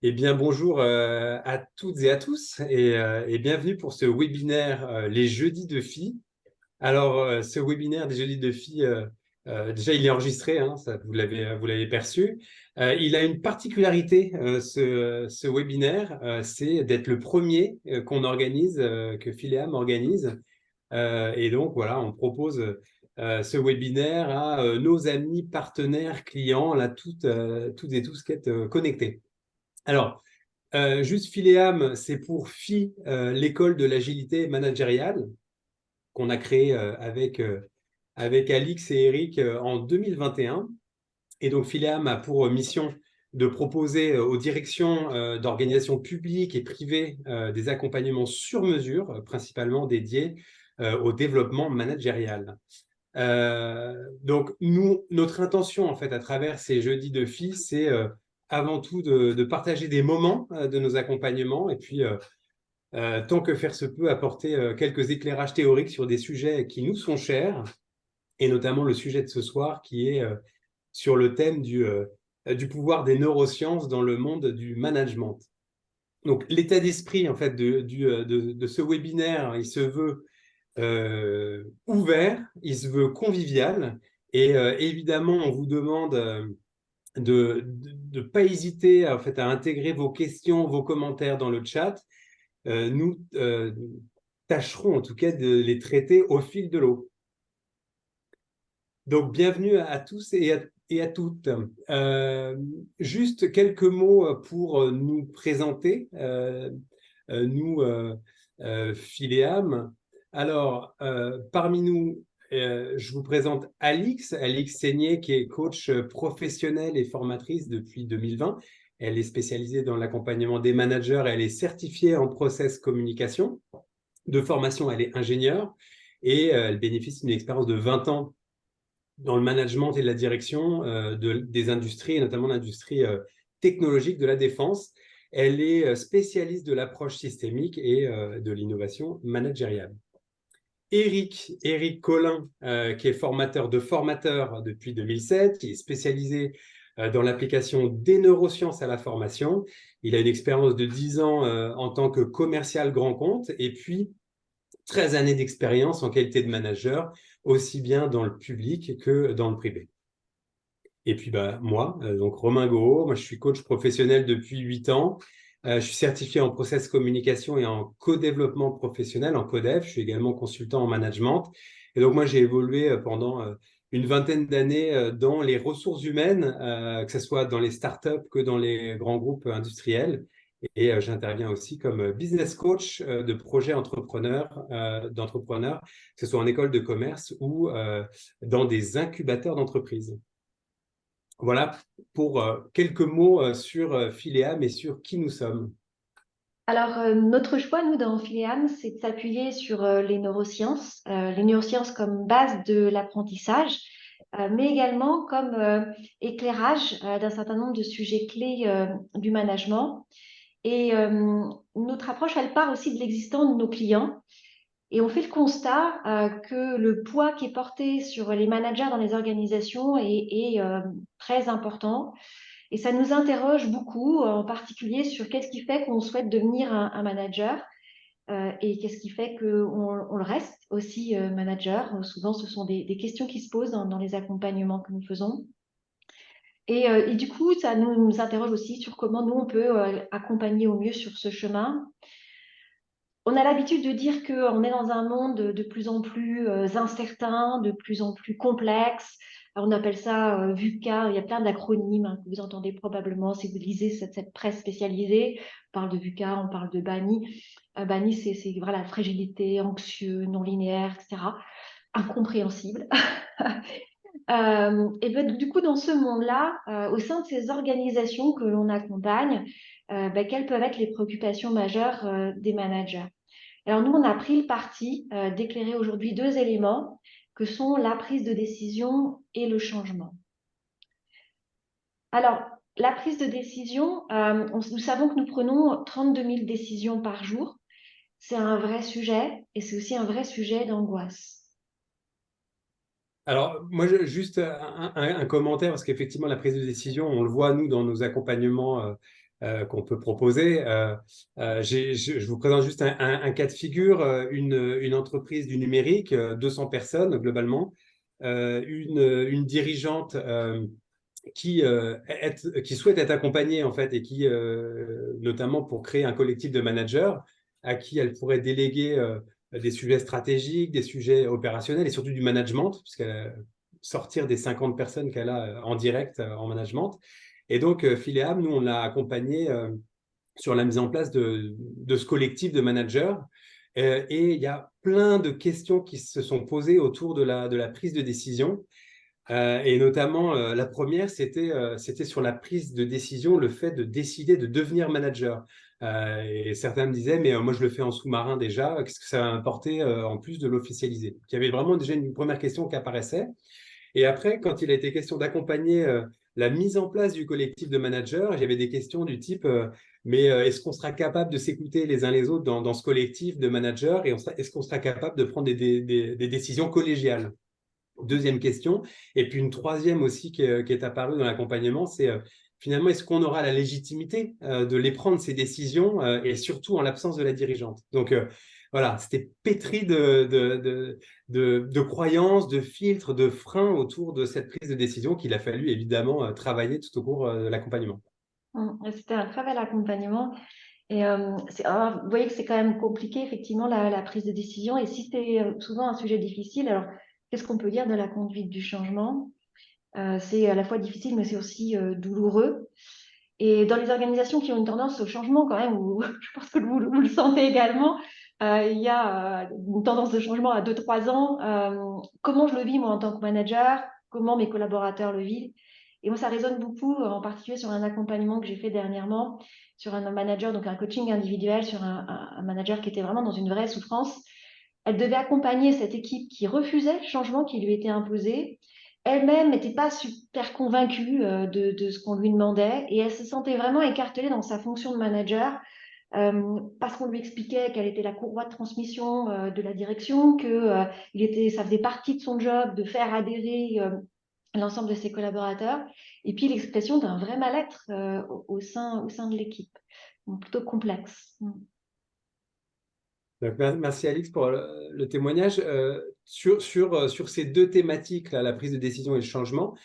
Eh bien, bonjour à toutes et à tous et bienvenue pour ce webinaire Les Jeudis de Phi. Alors, ce webinaire des Jeudis de Phi, déjà, il est enregistré, hein, ça, vous l'avez perçu. Il a une particularité, ce webinaire, c'est d'être le premier qu'on organise, que Phileam organise. Et donc, voilà, on propose ce webinaire à nos amis, partenaires, clients, là, toutes et tous qui êtes connectés. Alors, juste Phileam, c'est pour Phi, l'école de l'agilité managériale qu'on a créée avec Alix et Eric en 2021. Et donc, Phileam a pour mission de proposer aux directions d'organisations publiques et privées des accompagnements sur mesure, principalement dédiés au développement managérial. Donc, notre intention, en fait, à travers ces jeudis de Phi, c'est avant tout de partager des moments de nos accompagnements et puis, tant que faire se peut, apporter quelques éclairages théoriques sur des sujets qui nous sont chers, et notamment le sujet de ce soir qui est sur le thème du pouvoir des neurosciences dans le monde du management. Donc, l'état d'esprit, en fait, de ce webinaire, il se veut ouvert, il se veut convivial. Et évidemment, on vous demande de ne pas hésiter en fait, à intégrer vos questions, vos commentaires dans le chat. Nous tâcherons en tout cas de les traiter au fil de l'eau. Donc, bienvenue à tous et à toutes. Juste quelques mots pour nous présenter, nous, Phileam. Alors, parmi nous, je vous présente Alix Seigné, qui est coach professionnelle et formatrice depuis 2020. Elle est spécialisée dans l'accompagnement des managers et elle est certifiée en process communication. De formation, elle est ingénieure et elle bénéficie d'une expérience de 20 ans dans le management et la direction des industries, et notamment l'industrie technologique de la défense. Elle est spécialiste de l'approche systémique et de l'innovation managériale. Eric Collin, qui est formateur de formateurs depuis 2007, qui est spécialisé dans l'application des neurosciences à la formation. Il a une expérience de 10 ans en tant que commercial grand compte et puis 13 années d'expérience en qualité de manager, aussi bien dans le public que dans le privé. Et puis moi, donc Romain Goho, moi je suis coach professionnel depuis 8 ans. Je suis certifié en process communication et en co-développement professionnel, en co-dev. Je suis également consultant en management. Et donc moi j'ai évolué pendant une vingtaine d'années dans les ressources humaines, que ce soit dans les startups que dans les grands groupes industriels. Et j'interviens aussi comme business coach de projets d'entrepreneurs, que ce soit en école de commerce ou dans des incubateurs d'entreprises. Voilà pour quelques mots sur Phileam et sur qui nous sommes. Alors, notre choix, nous, dans Phileam, c'est de s'appuyer sur les neurosciences comme base de l'apprentissage, mais également comme éclairage d'un certain nombre de sujets clés du management. Et notre approche, elle part aussi de l'existant de nos clients. Et on fait le constat que le poids qui est porté sur les managers dans les organisations est très important. Et ça nous interroge beaucoup, en particulier sur qu'est-ce qui fait qu'on souhaite devenir un manager et qu'est-ce qui fait qu'on le reste aussi manager. Souvent, ce sont des questions qui se posent dans les accompagnements que nous faisons. Et du coup, ça nous interroge aussi sur comment nous, on peut accompagner au mieux sur ce chemin. On a l'habitude de dire qu'on est dans un monde de plus en plus incertain, de plus en plus complexe. Alors, on appelle ça VUCA. Il y a plein d'acronymes que vous entendez probablement si vous lisez cette presse spécialisée. On parle de VUCA, on parle de BANI. BANI, c'est voilà, la fragilité, anxieux, non linéaire, etc. Incompréhensible. Et ben, du coup, dans ce monde-là, au sein de ces organisations que l'on accompagne, quelles peuvent être les préoccupations majeures des managers? Alors nous, on a pris le parti d'éclairer aujourd'hui deux éléments que sont la prise de décision et le changement. Alors, la prise de décision, nous savons que nous prenons 32 000 décisions par jour. C'est un vrai sujet et c'est aussi un vrai sujet d'angoisse. Alors, moi, juste un commentaire, parce qu'effectivement, la prise de décision, on le voit, nous, dans nos accompagnements qu'on peut proposer. Je vous présente juste un cas de figure, une entreprise du numérique, 200 personnes globalement, une dirigeante qui souhaite être accompagnée en fait et qui, notamment pour créer un collectif de managers à qui elle pourrait déléguer des sujets stratégiques, des sujets opérationnels et surtout du management, puisqu'elle sortir des 50 personnes qu'elle a en direct en management. Et donc, Phileam, nous, on l'a accompagnée sur la mise en place de ce collectif de managers. Et il y a plein de questions qui se sont posées autour de la prise de décision. Et notamment, la première, c'était sur la prise de décision, le fait de décider de devenir manager. Et certains me disaient, mais moi, je le fais en sous-marin déjà, qu'est-ce que ça va m'apporter en plus de l'officialiser? Il y avait vraiment déjà une première question qui apparaissait. Et après, quand il a été question d'accompagner la mise en place du collectif de managers, il y avait des questions du type, mais est-ce qu'on sera capable de s'écouter les uns les autres dans ce collectif de managers et est-ce qu'on sera capable de prendre des décisions collégiales? Deuxième question. Et puis une troisième aussi qui est apparue dans l'accompagnement, c'est finalement, est-ce qu'on aura la légitimité de les prendre, ces décisions, et surtout en l'absence de la dirigeante. Donc voilà, c'était pétri de croyances, de filtres, de freins autour de cette prise de décision qu'il a fallu évidemment travailler tout au cours de l'accompagnement. C'était un très bel accompagnement. Et vous voyez que c'est quand même compliqué, effectivement, la prise de décision. Et si c'est souvent un sujet difficile, alors qu'est-ce qu'on peut dire de la conduite du changement? C'est à la fois difficile, mais c'est aussi douloureux. Et dans les organisations qui ont une tendance au changement, quand même, où je pense que vous le sentez également, il y a une tendance de changement à 2-3 ans. Comment je le vis, moi, en tant que manager? Comment mes collaborateurs le vivent? Et moi, ça résonne beaucoup, en particulier sur un accompagnement que j'ai fait dernièrement, sur un manager, donc un coaching individuel, sur un manager qui était vraiment dans une vraie souffrance. Elle devait accompagner cette équipe qui refusait le changement qui lui était imposé. Elle-même n'était pas super convaincue de ce qu'on lui demandait et elle se sentait vraiment écartelée dans sa fonction de manager parce qu'on lui expliquait quelle était la courroie de transmission de la direction, que ça faisait partie de son job de faire adhérer l'ensemble de ses collaborateurs, et puis l'expression d'un vrai mal-être au sein de l'équipe. Donc, plutôt complexe. Donc, merci Alix pour le témoignage. Sur ces deux thématiques, là, la prise de décision et le changement,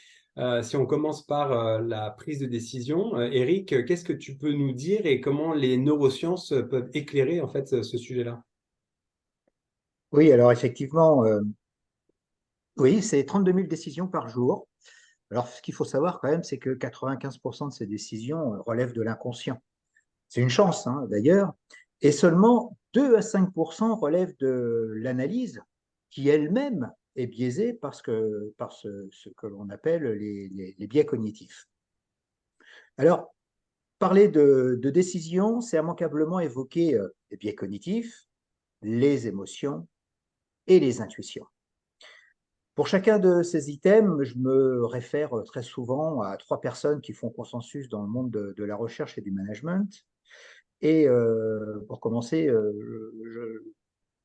si on commence par la prise de décision, Eric, qu'est-ce que tu peux nous dire et comment les neurosciences peuvent éclairer en fait ce sujet-là? Oui, alors effectivement, oui, c'est 32 000 décisions par jour. Alors, ce qu'il faut savoir quand même, c'est que 95% de ces décisions relèvent de l'inconscient. C'est une chance, hein, d'ailleurs. Et seulement 2 à 5% relèvent de l'analyse, qui elle-même est biaisée par ce que l'on appelle les biais cognitifs. Alors, parler de décision, c'est immanquablement évoquer les biais cognitifs, les émotions et les intuitions. Pour chacun de ces items, je me réfère très souvent à 3 personnes qui font consensus dans le monde de la recherche et du management. Et pour commencer,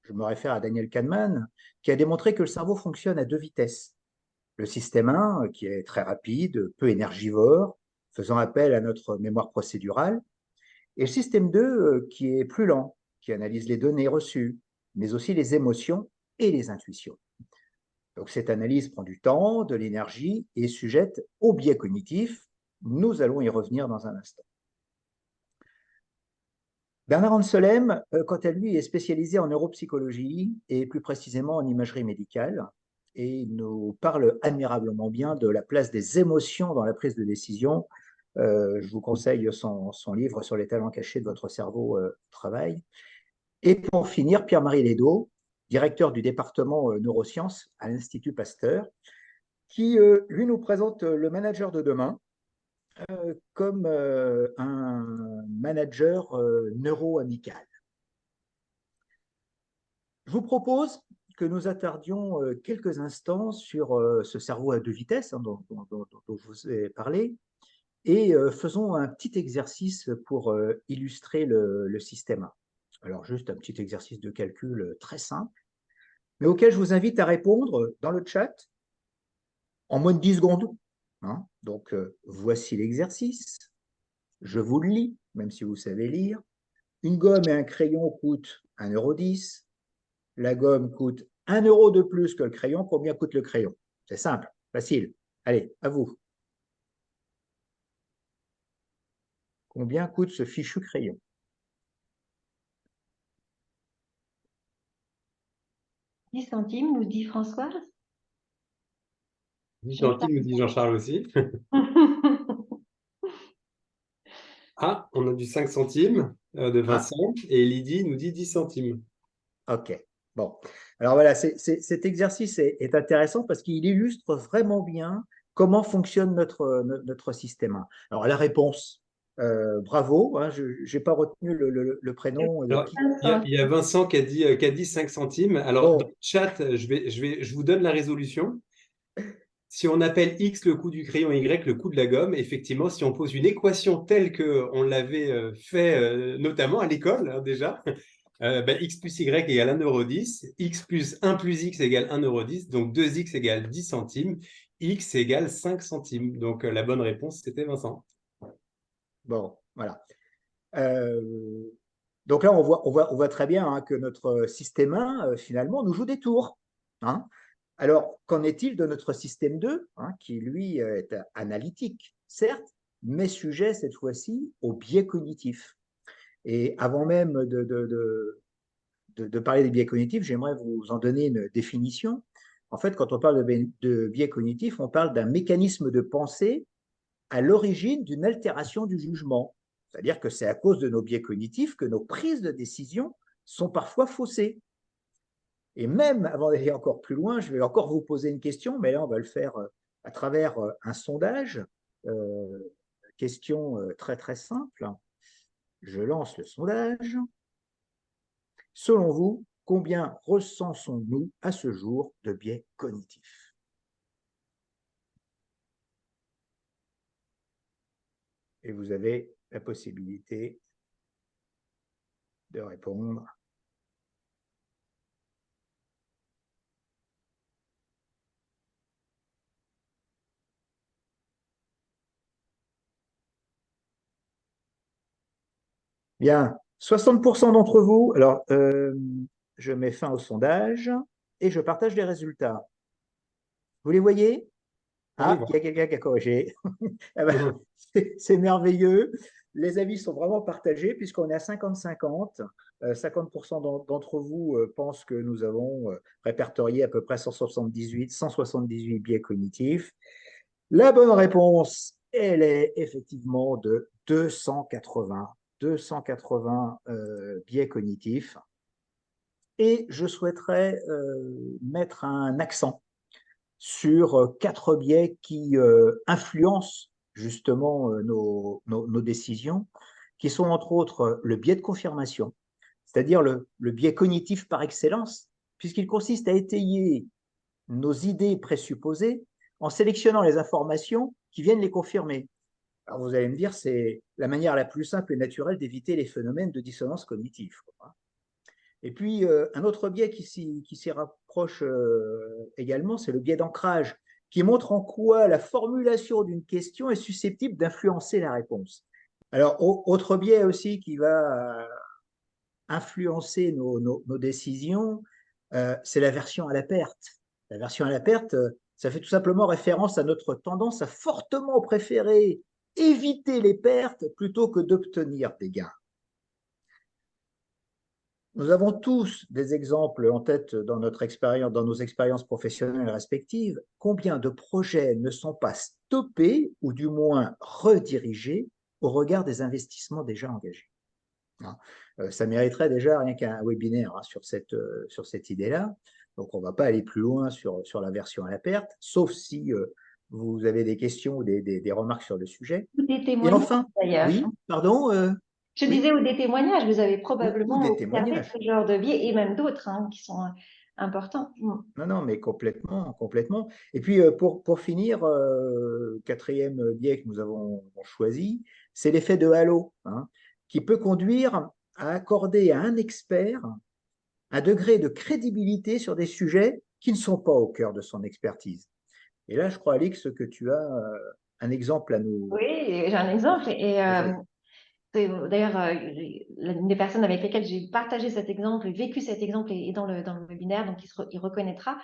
je me réfère à Daniel Kahneman, qui a démontré que le cerveau fonctionne à 2 vitesses. Le système 1, qui est très rapide, peu énergivore, faisant appel à notre mémoire procédurale, et le système 2, qui est plus lent, qui analyse les données reçues, mais aussi les émotions et les intuitions. Donc cette analyse prend du temps, de l'énergie et est sujette aux biais cognitifs. Nous allons y revenir dans un instant. Bernard Anselm, quant à lui, est spécialisé en neuropsychologie et plus précisément en imagerie médicale. Et il nous parle admirablement bien de la place des émotions dans la prise de décision. Je vous conseille son livre sur les talents cachés de votre cerveau au travail. Et pour finir, Pierre-Marie Lédo, directeur du département neurosciences à l'Institut Pasteur, qui, lui, nous présente le manager de demain comme un manager neuro-amical. Je vous propose que nous attardions quelques instants sur ce cerveau à 2 vitesses dont je vous ai parlé et faisons un petit exercice pour illustrer le système 1. Alors, juste un petit exercice de calcul très simple, mais auquel je vous invite à répondre dans le chat en moins de 10 secondes. Donc, voici l'exercice. Je vous le lis, même si vous savez lire. Une gomme et un crayon coûtent 1,10 €. La gomme coûte 1 € de plus que le crayon. Combien coûte le crayon? C'est simple, facile. Allez, à vous. Combien coûte ce fichu crayon? 10 centimes, nous dit Françoise. 10 Je centimes, nous dit Jean-Charles aussi. Ah, on a du 5 centimes de Ah, Vincent et Lydie nous dit 10 centimes. ok. Bon. Alors voilà, cet exercice est intéressant parce qu'il illustre vraiment bien comment fonctionne notre système. Alors la réponse, bravo, hein, je n'ai pas retenu le prénom de Alors, qui. il y a Vincent qui a dit 5 centimes. Alors, dans le Bon, chat, je vous donne la résolution. Si on appelle X le coût du crayon, Y le coût de la gomme, effectivement, si on pose une équation telle qu'on l'avait fait notamment à l'école hein, déjà, X plus Y égale 1,10 €, X plus 1 plus X égale 1,10 €, donc 2X égale 10 centimes, X égale 5 centimes. Donc la bonne réponse, c'était Vincent. bon, voilà. Euh, donc là, on voit très bien hein, que notre système 1, finalement, nous joue des tours. Hein. Alors, qu'en est-il de notre système 2, hein, qui lui est analytique, certes, mais sujet cette fois-ci au biais cognitif. Et avant même de parler des biais cognitifs, j'aimerais vous en donner une définition. En fait, quand on parle de biais cognitifs, on parle d'un mécanisme de pensée à l'origine d'une altération du jugement. C'est-à-dire que c'est à cause de nos biais cognitifs que nos prises de décision sont parfois faussées. Et même avant d'aller encore plus loin, je vais encore vous poser une question, mais là, on va le faire à travers un sondage. Question très, très simple. Je lance le sondage. Selon vous, combien recensons-nous à ce jour de biais cognitifs? Et vous avez la possibilité de répondre. Bien, 60% d'entre vous, alors je mets fin au sondage et je partage les résultats. Vous les voyez? On les Ah, il y a voit. quelqu'un qui a corrigé. Ah ben, c'est merveilleux. Les avis sont vraiment partagés puisqu'on est à 50-50. 50% d'entre vous pensent que nous avons répertorié à peu près 178 biais cognitifs. La bonne réponse, elle est effectivement de 280 biais cognitifs. Et je souhaiterais mettre un accent sur 4 biais qui influencent justement nos décisions, qui sont entre autres le biais de confirmation, c'est-à-dire le biais cognitif par excellence, puisqu'il consiste à étayer nos idées présupposées en sélectionnant les informations qui viennent les confirmer. Alors vous allez me dire, c'est la manière la plus simple et naturelle d'éviter les phénomènes de dissonance cognitive. Et puis, un autre biais qui s'y rapproche également, c'est le biais d'ancrage, qui montre en quoi la formulation d'une question est susceptible d'influencer la réponse. Alors, autre biais aussi qui va influencer nos décisions, c'est l'aversion à la perte. L'aversion à la perte, ça fait tout simplement référence à notre tendance à fortement préférer éviter les pertes plutôt que d'obtenir des gains. Nous avons tous des exemples en tête dans notre expérience, dans nos expériences professionnelles respectives. Combien de projets ne sont pas stoppés ou du moins redirigés au regard des investissements déjà engagés? Ça mériterait déjà rien qu'un webinaire sur cette idée-là. Donc, on ne va pas aller plus loin sur l'aversion à la perte, sauf si vous avez des questions ou des remarques sur le sujet. Ou des Et témoignages enfin, d'ailleurs. oui, pardon, Je oui, disais, ou des témoignages, vous avez ou probablement des observé témoignages. ce genre de biais et même d'autres qui sont importants. Non, non, mais complètement, complètement. Et puis, pour finir, quatrième biais que nous avons choisi, c'est l'effet de halo, hein, qui peut conduire à accorder à un expert un degré de crédibilité sur des sujets qui ne sont pas au cœur de son expertise. Et là, je crois, Alix, que tu as un exemple à nous Oui, j'ai un exemple et offrir. D'ailleurs, une des personnes avec lesquelles j'ai partagé cet exemple, vécu cet exemple est dans le webinaire, donc il reconnaîtra.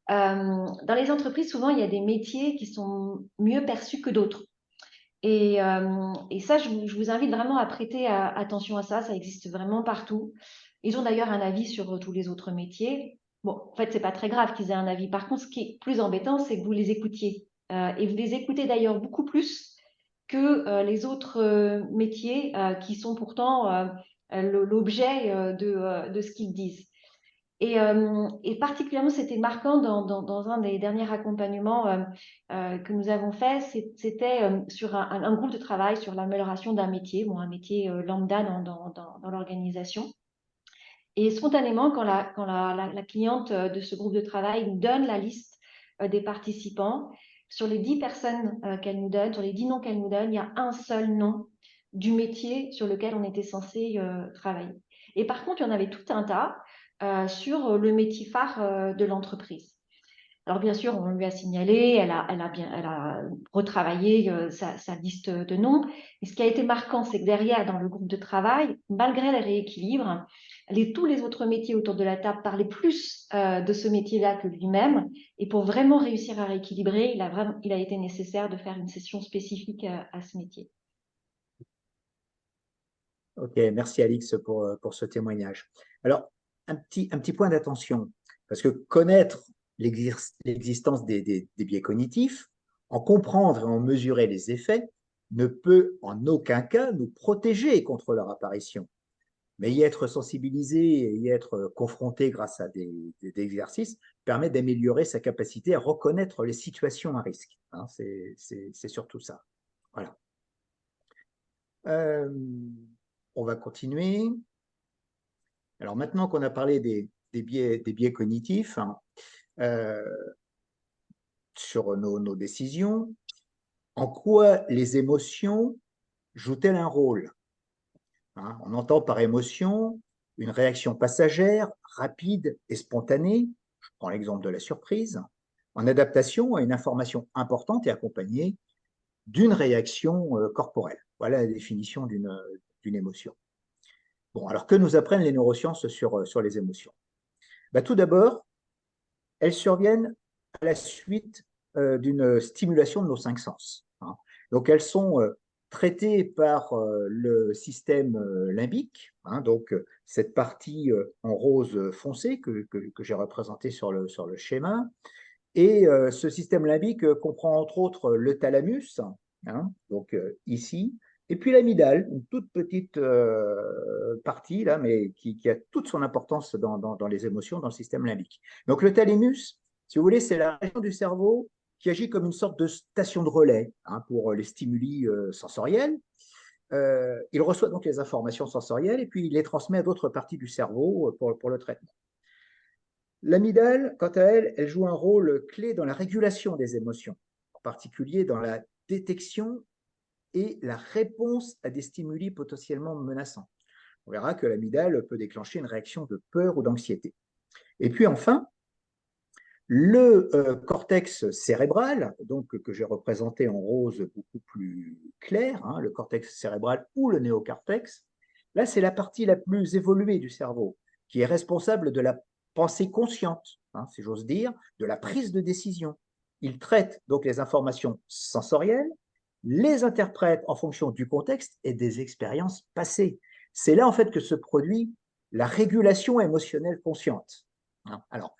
Dans les entreprises, souvent, il y a des métiers qui sont mieux perçus que d'autres. Et ça, je vous invite vraiment à prêter attention à ça. Ça existe vraiment partout. Ils ont d'ailleurs un avis sur tous les autres métiers. Bon, en fait, c'est pas très grave qu'ils aient un avis. Par contre, ce qui est plus embêtant, c'est que vous les écoutiez. Et vous les écoutez d'ailleurs beaucoup plus que les autres métiers qui sont pourtant l'objet de ce qu'ils disent. Et particulièrement, c'était marquant dans un des derniers accompagnements que nous avons fait, c'était sur un groupe de travail sur l'amélioration d'un métier, bon, un métier lambda dans l'organisation. Et spontanément, quand la cliente de ce groupe de travail nous donne la liste des participants, sur les 10 personnes qu'elle nous donne, sur les 10 noms qu'elle nous donne, il y a un seul nom du métier sur lequel on était censé travailler. Et par contre, il y en avait tout un tas sur le métier phare de l'entreprise. Alors bien sûr, on lui a signalé, elle a retravaillé sa liste de noms. Et ce qui a été marquant, c'est que derrière, dans le groupe de travail, malgré les rééquilibres, tous les autres métiers autour de la table parlaient plus de ce métier-là que lui-même. Et pour vraiment réussir à rééquilibrer, il a été nécessaire de faire une session spécifique à ce métier. Ok, merci Alix pour ce témoignage. Alors, un petit point d'attention, parce que connaître l'existence des biais cognitifs, en comprendre et en mesurer les effets, ne peut en aucun cas nous protéger contre leur apparition. Mais y être sensibilisé et y être confronté grâce à des exercices permet d'améliorer sa capacité à reconnaître les situations à risque. Hein, c'est surtout ça. Voilà. On va continuer. Alors maintenant qu'on a parlé des biais cognitifs hein, sur nos décisions, en quoi les émotions jouent-elles un rôle hein? On entend par émotion une réaction passagère, rapide et spontanée, je prends l'exemple de la surprise, en adaptation à une information importante et accompagnée d'une réaction corporelle. Voilà la définition d'une émotion. Bon, alors que nous apprennent les neurosciences sur les émotions? Tout d'abord, elles surviennent à la suite d'une stimulation de nos 5 sens. Hein. Donc, elles sont traitées par le système limbique, hein, donc cette partie en rose foncé que j'ai représentée sur le schéma. Et ce système limbique comprend entre autres le thalamus, hein, donc ici, et puis l'amygdale, une toute petite partie, là, mais qui a toute son importance dans les émotions, dans le système limbique. Donc le thalamus, si vous voulez, c'est la région du cerveau qui agit comme une sorte de station de relais hein, pour les stimuli sensoriels. Il reçoit donc les informations sensorielles et puis il les transmet à d'autres parties du cerveau pour le traitement. L'amygdale, quant à elle, elle joue un rôle clé dans la régulation des émotions, en particulier dans la détection et la réponse à des stimuli potentiellement menaçants. On verra que l'amygdale peut déclencher une réaction de peur ou d'anxiété. Et puis enfin, le cortex cérébral, donc que j'ai représenté en rose beaucoup plus clair, hein, le cortex cérébral ou le néocortex, là c'est la partie la plus évoluée du cerveau, qui est responsable de la pensée consciente, hein, si j'ose dire, de la prise de décision. Il traite donc les informations sensorielles, les interprète en fonction du contexte et des expériences passées. C'est là en fait que se produit la régulation émotionnelle consciente. Alors,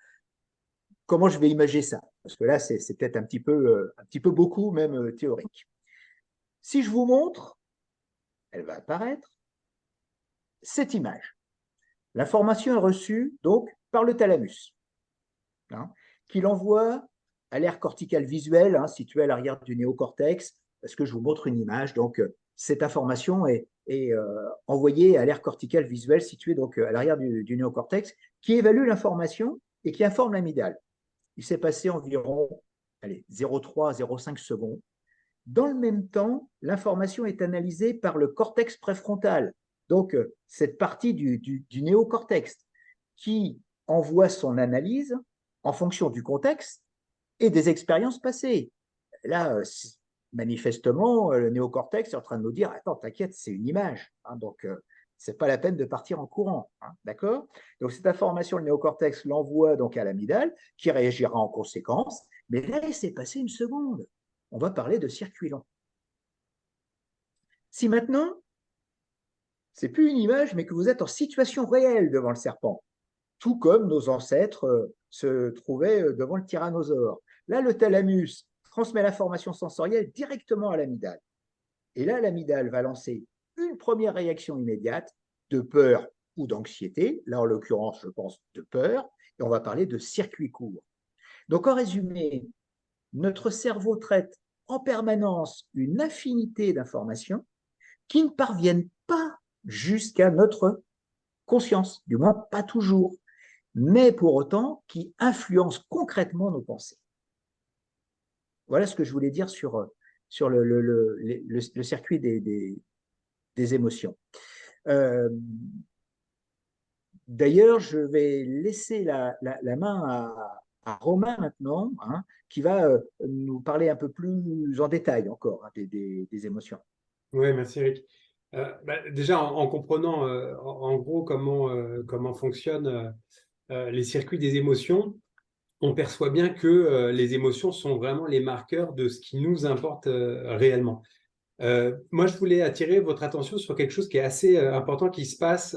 comment je vais imager ça? Parce que là, c'est peut-être un petit peu beaucoup, même théorique. Si je vous montre, elle va apparaître, cette image. L'information est reçue donc par le thalamus, hein, qui l'envoie à l'aire corticale visuelle, hein, située à l'arrière du néocortex, parce que je vous montre une image. Donc, cette information est envoyée à l'aire corticale visuelle, située donc à l'arrière du néocortex, qui évalue l'information et qui informe l'amygdale. Il s'est passé environ 0,3 à 0,5 secondes. Dans le même temps, l'information est analysée par le cortex préfrontal, donc cette partie du néocortex qui envoie son analyse en fonction du contexte et des expériences passées. Là, manifestement, le néocortex est en train de nous dire, attends, t'inquiète, c'est une image, hein, donc c'est pas la peine de partir en courant, hein, d'accord? Donc cette information, le néocortex l'envoie donc à l'amygdale, qui réagira en conséquence, mais là, il s'est passé une seconde. On va parler de circuit lent. Si maintenant, c'est plus une image, mais que vous êtes en situation réelle devant le serpent, tout comme nos ancêtres se trouvaient devant le tyrannosaure. Là, le thalamus transmet l'information sensorielle directement à l'amygdale. Et là, l'amygdale va lancer une première réaction immédiate de peur ou d'anxiété. Là, en l'occurrence, je pense de peur. Et on va parler de circuit court. Donc, en résumé, notre cerveau traite en permanence une infinité d'informations qui ne parviennent pas jusqu'à notre conscience, du moins pas toujours, mais pour autant qui influencent concrètement nos pensées. Voilà ce que je voulais dire sur le circuit des émotions. D'ailleurs, je vais laisser la main à Romain maintenant, hein, qui va nous parler un peu plus en détail encore, hein, des émotions. Oui, merci Eric. Déjà, en comprenant en gros comment fonctionnent les circuits des émotions, on perçoit bien que les émotions sont vraiment les marqueurs de ce qui nous importe réellement. Moi, je voulais attirer votre attention sur quelque chose qui est assez important qui se passe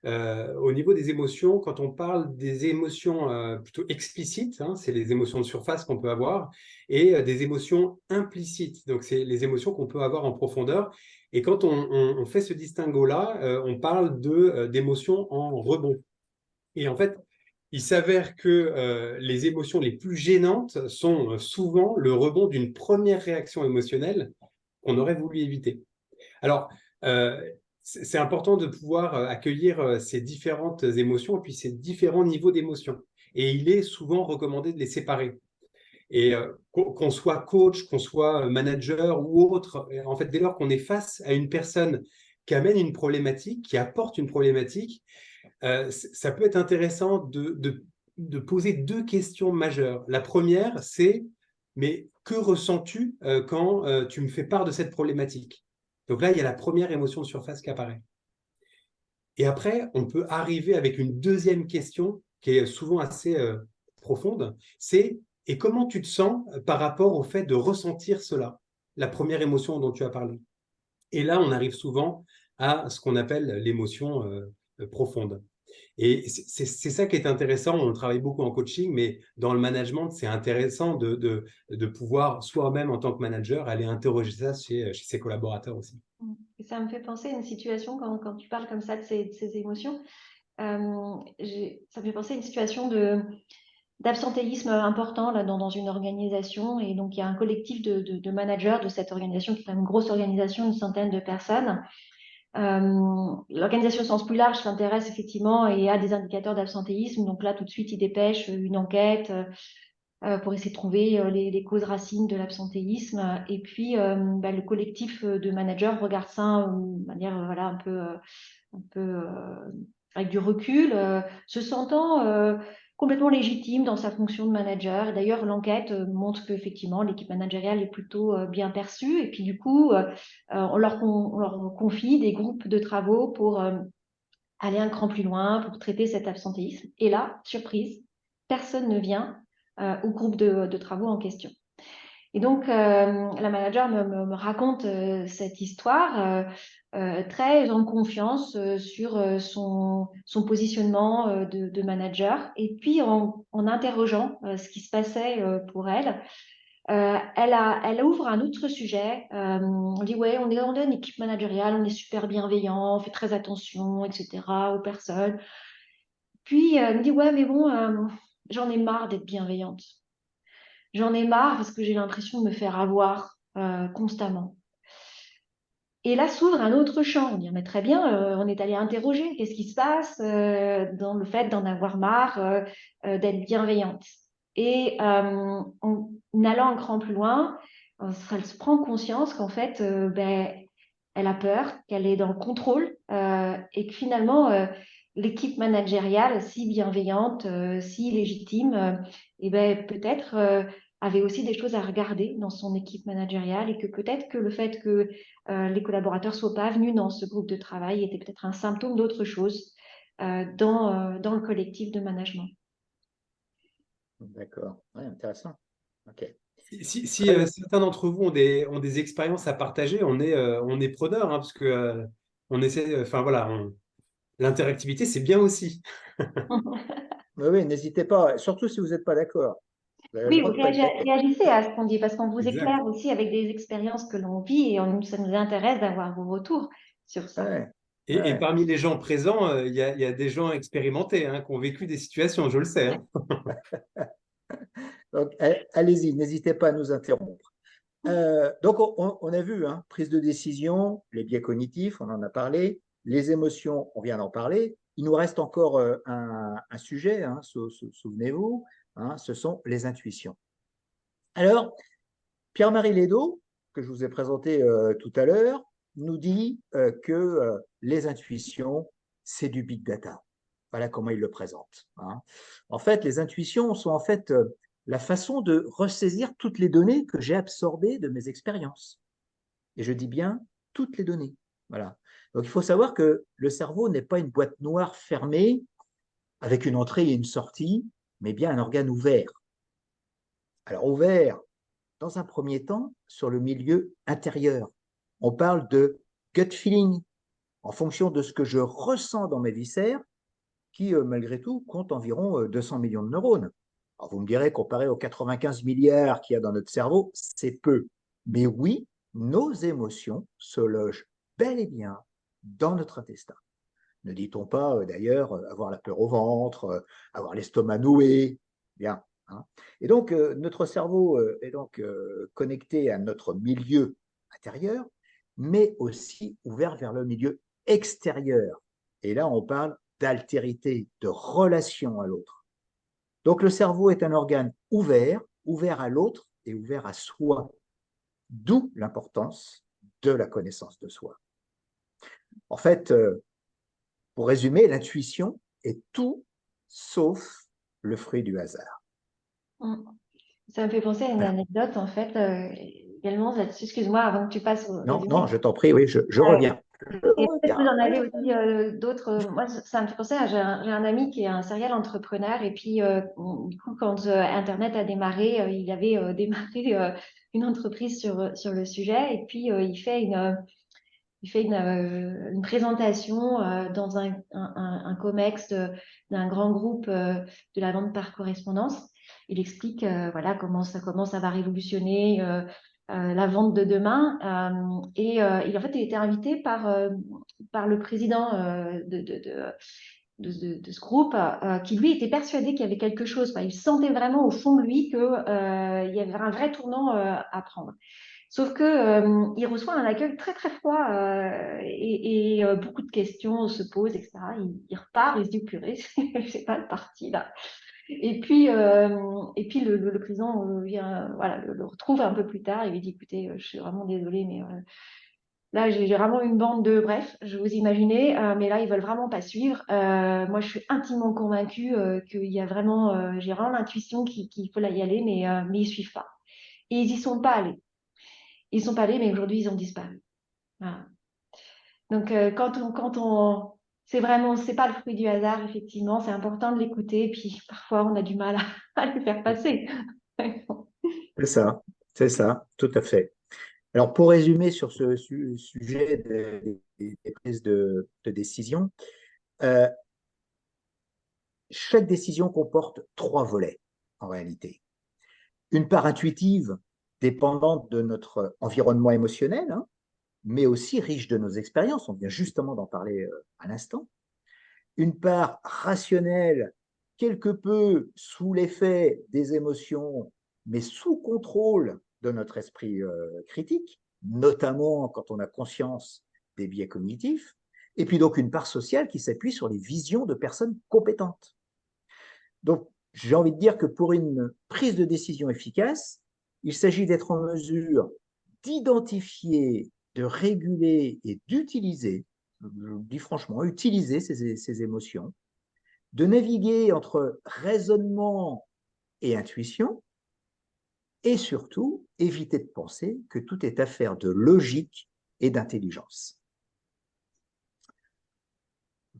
au niveau des émotions. Quand on parle des émotions plutôt explicites, hein, c'est les émotions de surface qu'on peut avoir, et des émotions implicites, donc c'est les émotions qu'on peut avoir en profondeur. Et quand on fait ce distinguo-là, on parle d'émotions en rebond. Et en fait, il s'avère que les émotions les plus gênantes sont souvent le rebond d'une première réaction émotionnelle qu'on aurait voulu éviter. Alors, c'est important de pouvoir accueillir ces différentes émotions et puis ces différents niveaux d'émotions. Et il est souvent recommandé de les séparer. Et qu'on soit coach, qu'on soit manager ou autre, en fait, dès lors qu'on est face à une personne qui amène une problématique, qui apporte une problématique, ça peut être intéressant de poser deux questions majeures. La première, c'est, mais que ressens-tu quand tu me fais part de cette problématique? Donc là, il y a la première émotion de surface qui apparaît. Et après, on peut arriver avec une deuxième question qui est souvent assez profonde, c'est, et comment tu te sens par rapport au fait de ressentir cela, la première émotion dont tu as parlé? Et là, on arrive souvent à ce qu'on appelle l'émotion profonde. Et c'est ça qui est intéressant. On travaille beaucoup en coaching, mais dans le management, c'est intéressant de pouvoir soi-même, en tant que manager, aller interroger ça chez ses collaborateurs aussi. Et ça me fait penser à une situation, quand tu parles comme ça de ces émotions, ça me fait penser à une situation d'absentéisme important là, dans une organisation. Et donc, il y a un collectif de managers de cette organisation, qui est une grosse organisation, une centaine de personnes. L'organisation au sens plus large s'intéresse effectivement et a des indicateurs d'absentéisme. Donc là, tout de suite, ils dépêchent une enquête pour essayer de trouver les causes racines de l'absentéisme. Et puis, le collectif de managers regarde ça de manière voilà, un peu avec du recul, se sentant complètement légitime dans sa fonction de manager. Et d'ailleurs, l'enquête montre qu'effectivement, l'équipe managériale est plutôt bien perçue. Et puis, du coup, on leur confie des groupes de travaux pour aller un cran plus loin, pour traiter cet absentéisme. Et là, surprise, personne ne vient au groupe de travaux en question. Et donc, la manager me raconte cette histoire très en confiance sur son positionnement de manager. Et puis, en interrogeant ce qui se passait pour elle, elle ouvre un autre sujet. On dit, ouais, on est une équipe managériale, on est super bienveillant, on fait très attention, etc., aux personnes. Puis, elle me dit, ouais, mais bon, j'en ai marre d'être bienveillante. J'en ai marre parce que j'ai l'impression de me faire avoir constamment. Et là s'ouvre un autre champ. On dit, mais très bien, on est allé interroger qu'est-ce qui se passe dans le fait d'en avoir marre d'être bienveillante. Et en allant un cran plus loin, elle se prend conscience qu'en fait, elle a peur, qu'elle est dans le contrôle et que finalement, l'équipe managériale, si bienveillante, si légitime, peut-être avait aussi des choses à regarder dans son équipe managériale et que peut-être que le fait que les collaborateurs ne soient pas venus dans ce groupe de travail était peut-être un symptôme d'autre chose dans le collectif de management. D'accord, ouais, intéressant. Ok. Si Très bien. certains d'entre vous ont des expériences à partager, on est preneur, hein, parce que on essaie, enfin voilà, l'interactivité, c'est bien aussi. Oui, oui, n'hésitez pas, surtout si vous n'êtes pas d'accord. Vous avez le Oui, droit de ne pas être d'accord. réagissez à ce qu'on dit parce qu'on vous Exact. éclaire aussi avec des expériences que l'on vit et ça nous intéresse d'avoir vos retours sur ça. Ouais, Et ouais. parmi les gens présents, il y a des gens expérimentés, hein, qui ont vécu des situations, je le sais, hein. Donc, allez-y, n'hésitez pas à nous interrompre. Donc, on a vu, hein, prise de décision, les biais cognitifs, on en a parlé, les émotions, on vient d'en parler. Il nous reste encore un sujet, hein, souvenez-vous, hein, ce sont les intuitions. Alors, Pierre-Marie Lédo, que je vous ai présenté tout à l'heure, nous dit que les intuitions, c'est du big data. Voilà comment il le présente, hein. En fait, les intuitions sont en fait la façon de ressaisir toutes les données que j'ai absorbées de mes expériences. Et je dis bien toutes les données. Voilà. Donc, il faut savoir que le cerveau n'est pas une boîte noire fermée avec une entrée et une sortie, mais bien un organe ouvert. Alors, ouvert, dans un premier temps, sur le milieu intérieur. On parle de gut feeling, en fonction de ce que je ressens dans mes viscères, qui, malgré tout, compte environ 200 millions de neurones. Alors, vous me direz, comparé aux 95 milliards qu'il y a dans notre cerveau, c'est peu. Mais oui, nos émotions se logent bel et bien dans notre intestin. Ne dit-on pas, d'ailleurs, avoir la peur au ventre, avoir l'estomac noué, bien, hein. Et donc, notre cerveau est donc connecté à notre milieu intérieur, mais aussi ouvert vers le milieu extérieur. Et là, on parle d'altérité, de relation à l'autre. Donc, le cerveau est un organe ouvert, ouvert à l'autre et ouvert à soi, d'où l'importance de la connaissance de soi. En fait, pour résumer, l'intuition est tout sauf le fruit du hasard. Mm. Ça me fait penser à une Voilà. anecdote, en fait, également là-dessus. Excuse-moi, avant que tu passes au Non, résumé. non, je t'en prie, oui, je reviens. Je Et peut-être vous reviens. en avez aussi d'autres. Moi, ça me fait penser à j'ai un ami qui est un serial entrepreneur. Et puis, du coup, quand Internet a démarré, il avait démarré une entreprise sur le sujet. Et puis, il fait une présentation dans un COMEX d'un grand groupe de la vente par correspondance. Il explique voilà, comment ça va révolutionner la vente de demain. En fait, il était invité par le président de ce groupe qui, lui, était persuadé qu'il y avait quelque chose. Enfin, il sentait vraiment au fond de lui qu'il y avait un vrai tournant à prendre. Sauf que il reçoit un accueil très très froid beaucoup de questions se posent, etc. Il repart, il se dit purée, c'est pas le parti là. Et puis le président vient, voilà, le retrouve un peu plus tard et lui dit écoutez, je suis vraiment désolée, mais là j'ai vraiment une bande de bref, je vous imaginez, mais là ils veulent vraiment pas suivre. Moi je suis intimement convaincue qu'il y a vraiment, j'ai vraiment l'intuition qu'il faut y aller, mais ils suivent pas. Et ils y sont pas allés. Ils sont pas allés, mais aujourd'hui, ils ont disparu. Voilà. Donc, c'est pas le fruit du hasard, effectivement, c'est important de l'écouter, puis parfois, on a du mal à le faire passer. C'est ça, tout à fait. Alors, pour résumer sur ce sujet des prises de décision, euh, chaque décision comporte trois volets, en réalité. Une part intuitive, dépendante de notre environnement émotionnel, hein, mais aussi riche de nos expériences. On vient justement d'en parler à l'instant. Une part rationnelle, quelque peu sous l'effet des émotions, mais sous contrôle de notre esprit critique, notamment quand on a conscience des biais cognitifs. Et puis donc une part sociale qui s'appuie sur les visions de personnes compétentes. Donc, j'ai envie de dire que pour une prise de décision efficace, il s'agit d'être en mesure d'identifier, de réguler et d'utiliser, je le dis franchement, utiliser ces émotions, de naviguer entre raisonnement et intuition, et surtout, éviter de penser que tout est affaire de logique et d'intelligence.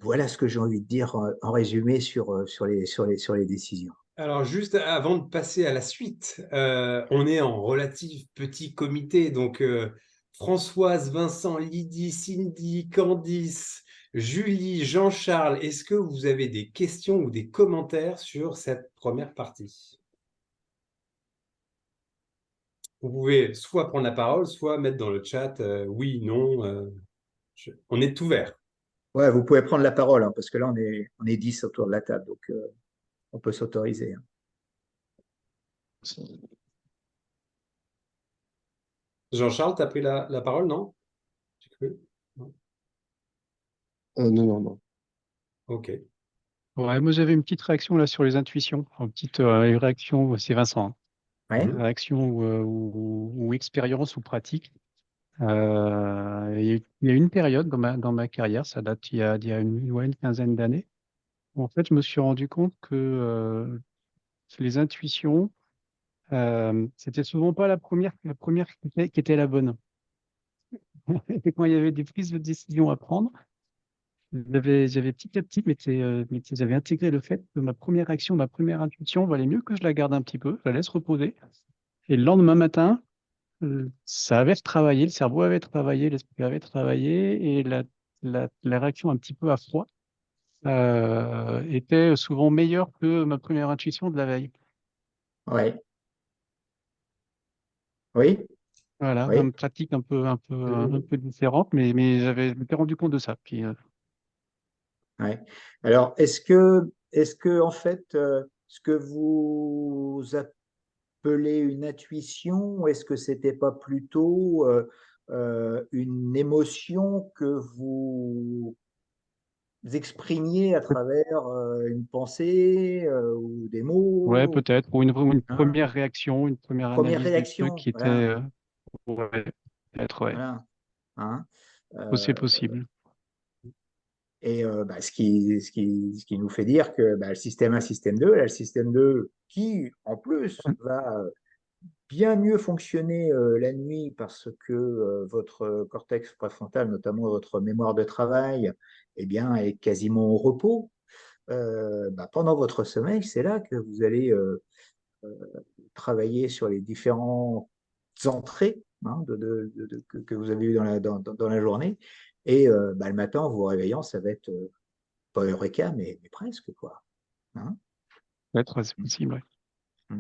Voilà ce que j'ai envie de dire en résumé sur les décisions. Alors, juste avant de passer à la suite, on est en relatif petit comité. Donc, Françoise, Vincent, Lydie, Cindy, Candice, Julie, Jean-Charles, est-ce que vous avez des questions ou des commentaires sur cette première partie? Vous pouvez soit prendre la parole, soit mettre dans le chat oui, non. On est ouvert. Ouais, vous pouvez prendre la parole, hein, parce que là, on est 10 autour de la table, donc on peut s'autoriser. Hein. Jean-Charles, tu as pris la parole, non? J'ai cru. Non. Non, non, non. Ok. Ouais, moi j'avais une petite réaction là sur les intuitions, une petite réaction, c'est Vincent, hein. Ouais. Une réaction ou expérience ou pratique. Il y a une période dans ma carrière, ça date il y a ouais, une quinzaine d'années, où en fait je me suis rendu compte que les intuitions, c'était souvent pas la première qui était la bonne. Et quand il y avait des prises de décision à prendre, j'avais petit à petit, j'avais intégré le fait que ma première action, ma première intuition, valait mieux que je la garde un petit peu, je la laisse reposer. Et le lendemain matin, ça avait travaillé, le cerveau avait travaillé, l'esprit avait travaillé, et la réaction un petit peu à froid était souvent meilleure que ma première intuition de la veille. Ouais. Oui. Voilà, Oui. une pratique un peu différente, je m'étais rendu compte de ça. Puis, Ouais. Alors, est-ce que en fait, ce que vous appelez une intuition, est-ce que c'était pas plutôt une émotion que vous exprimiez à travers une pensée ou des ouais, mots, peut-être, ou une hein? première réaction, une première Première analyse du truc réaction, qui était, voilà, ouais, peut-être, ouais, voilà, hein. c'est Euh, possible. Et bah, ce qui nous fait dire que bah, le système 1, système 2, là, le système 2 qui, en plus, va bien mieux fonctionner la nuit parce que votre cortex préfrontal, notamment votre mémoire de travail, eh bien, est quasiment au repos. Bah, pendant votre sommeil, c'est là que vous allez travailler sur les différentes entrées, hein, que vous avez eues dans la journée. Et bah, le matin, en vous réveillant, ça va être pas Eureka, mais presque, quoi. Hein. Peut-être, ouais, c'est possible, ouais.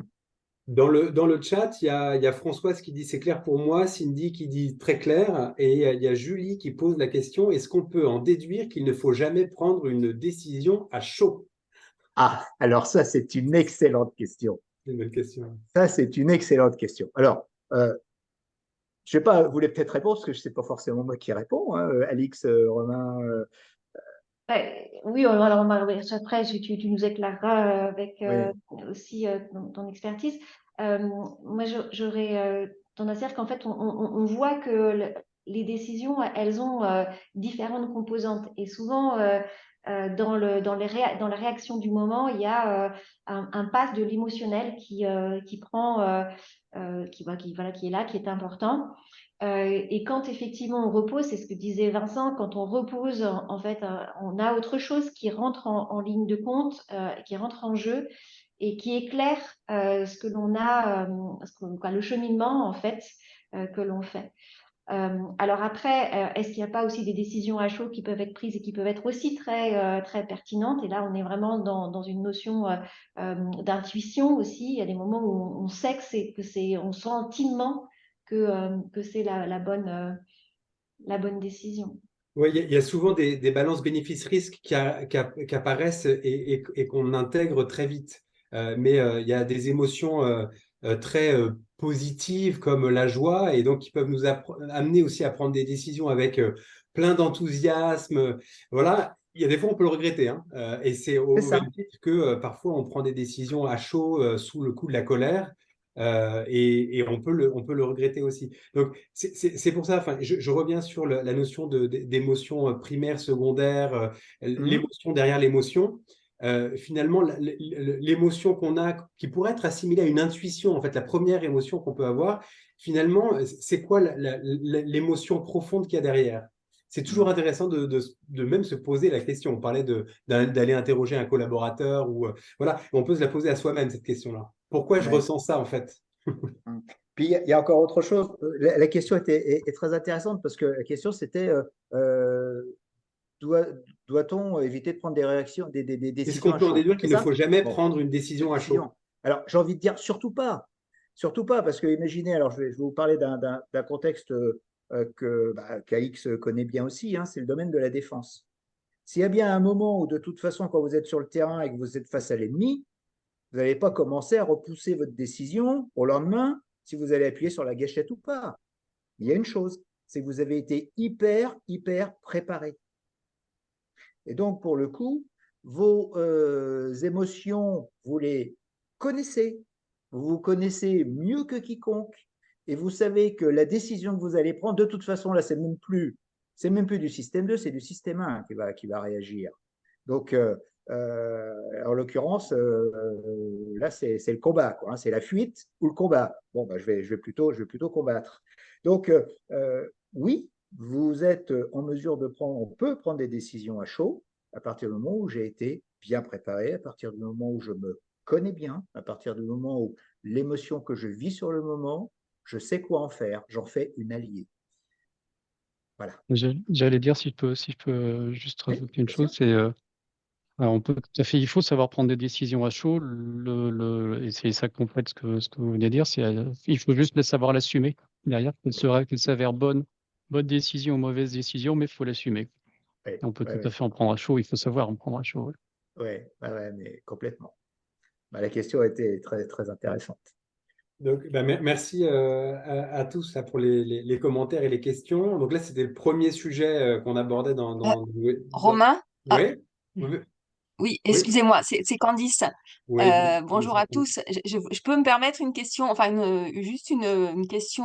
Dans le chat, il y a Françoise qui dit c'est clair pour moi, Cindy qui dit très clair, et il y a Julie qui pose la question, est-ce qu'on peut en déduire qu'il ne faut jamais prendre une décision à chaud? Ah, alors ça, c'est une excellente question. C'est une bonne question. Ça, c'est une excellente question. Alors, je sais pas, vous voulez peut-être répondre, parce que je sais pas forcément moi qui réponds, hein, Alix, Romain. Oui, alors après, tu nous éclaireras avec Oui. aussi ton expertise. Moi, j'aurais tendance à dire qu'en fait, on voit que les décisions, elles ont différentes composantes. Et souvent, dans dans la réaction du moment, il y a un pass de l'émotionnel qui prend, voilà, qui est là, qui est important. Et quand effectivement on repose, c'est ce que disait Vincent, quand on repose, en fait, on a autre chose qui rentre en ligne de compte, qui rentre en jeu et qui éclaire ce que l'on a, le cheminement en fait que l'on fait. Alors après, est-ce qu'il n'y a pas aussi des décisions à chaud qui peuvent être prises et qui peuvent être aussi très pertinentes? Et là, on est vraiment dans une notion d'intuition aussi. Il y a des moments où on sait on sent intimement que c'est la bonne décision. Oui, il y a souvent des balances bénéfices-risques qui apparaissent et qu'on intègre très vite. Mais il y a des émotions très positives comme la joie et donc qui peuvent nous amener aussi à prendre des décisions avec plein d'enthousiasme. Voilà, il y a des fois on peut le regretter, hein. Et c'est C'est au ça. même titre que parfois on prend des décisions à chaud sous le coup de la colère. Et on peut le regretter aussi. Donc, c'est pour ça, enfin, je reviens sur la notion d'émotion primaire, secondaire, Hum. l'émotion derrière l'émotion. finalement, l'émotion qu'on a, qui pourrait être assimilée à une intuition, en fait, la première émotion qu'on peut avoir, finalement, c'est quoi l'émotion profonde qu'il y a derrière? C'est toujours intéressant de même se poser la question. On parlait d'aller interroger un collaborateur ou voilà, on peut se la poser à soi-même cette question-là. Pourquoi je Ouais. ressens ça en fait? Puis il y a encore autre chose. La question est très intéressante parce que la question c'était doit, doit-on éviter de prendre des réactions, des Est-ce décisions qu'on à peut en chaud? déduire C'est qu'il ne ça? faut jamais Bon, prendre une décision à chaud? décision. Alors j'ai envie de dire surtout pas. Surtout pas, parce que imaginez, alors je vais vous parler d'un contexte qu'AX connaît bien aussi, hein, c'est le domaine de la défense. S'il y a bien un moment où de toute façon, quand vous êtes sur le terrain et que vous êtes face à l'ennemi, vous n'allez pas commencer à repousser votre décision au lendemain si vous allez appuyer sur la gâchette ou pas. Il y a une chose, c'est que vous avez été hyper préparé. Et donc, pour le coup, vos émotions, vous les connaissez. Vous vous connaissez mieux que quiconque. Et vous savez que la décision que vous allez prendre, de toute façon, là, c'est même plus du système 2, c'est du système 1 qui va réagir. Donc, en l'occurrence, là, c'est le combat, quoi, hein, c'est la fuite ou le combat. Bon, bah, je vais plutôt combattre. Donc, oui, vous êtes en mesure de prendre, on peut prendre des décisions à chaud à partir du moment où j'ai été bien préparé, à partir du moment où je me connais bien, à partir du moment où l'émotion que je vis sur le moment, je sais quoi en faire, j'en fais une alliée. Voilà. J'allais dire si je peux juste Oui, rajouter une bien sûr. chose, c'est on peut tout à fait, il faut savoir prendre des décisions à chaud. Et c'est ça complète ce que vous venez de dire, c'est il faut juste savoir l'assumer derrière, qu'elle s'avère bonne décision ou mauvaise décision, mais il faut l'assumer. Oui, On peut oui, tout à fait en prendre à chaud, il faut savoir en prendre à chaud. Ouais. ouais, mais complètement. Bah, la question a été très intéressante. Donc, bah, merci à tous là, pour les commentaires et les questions. Donc là, c'était le premier sujet qu'on abordait Romain? Ah, Oui, oui, oui, oui, excusez-moi, c'est Candice. oui. Bonjour à tous. Je peux me permettre une question, enfin juste une question,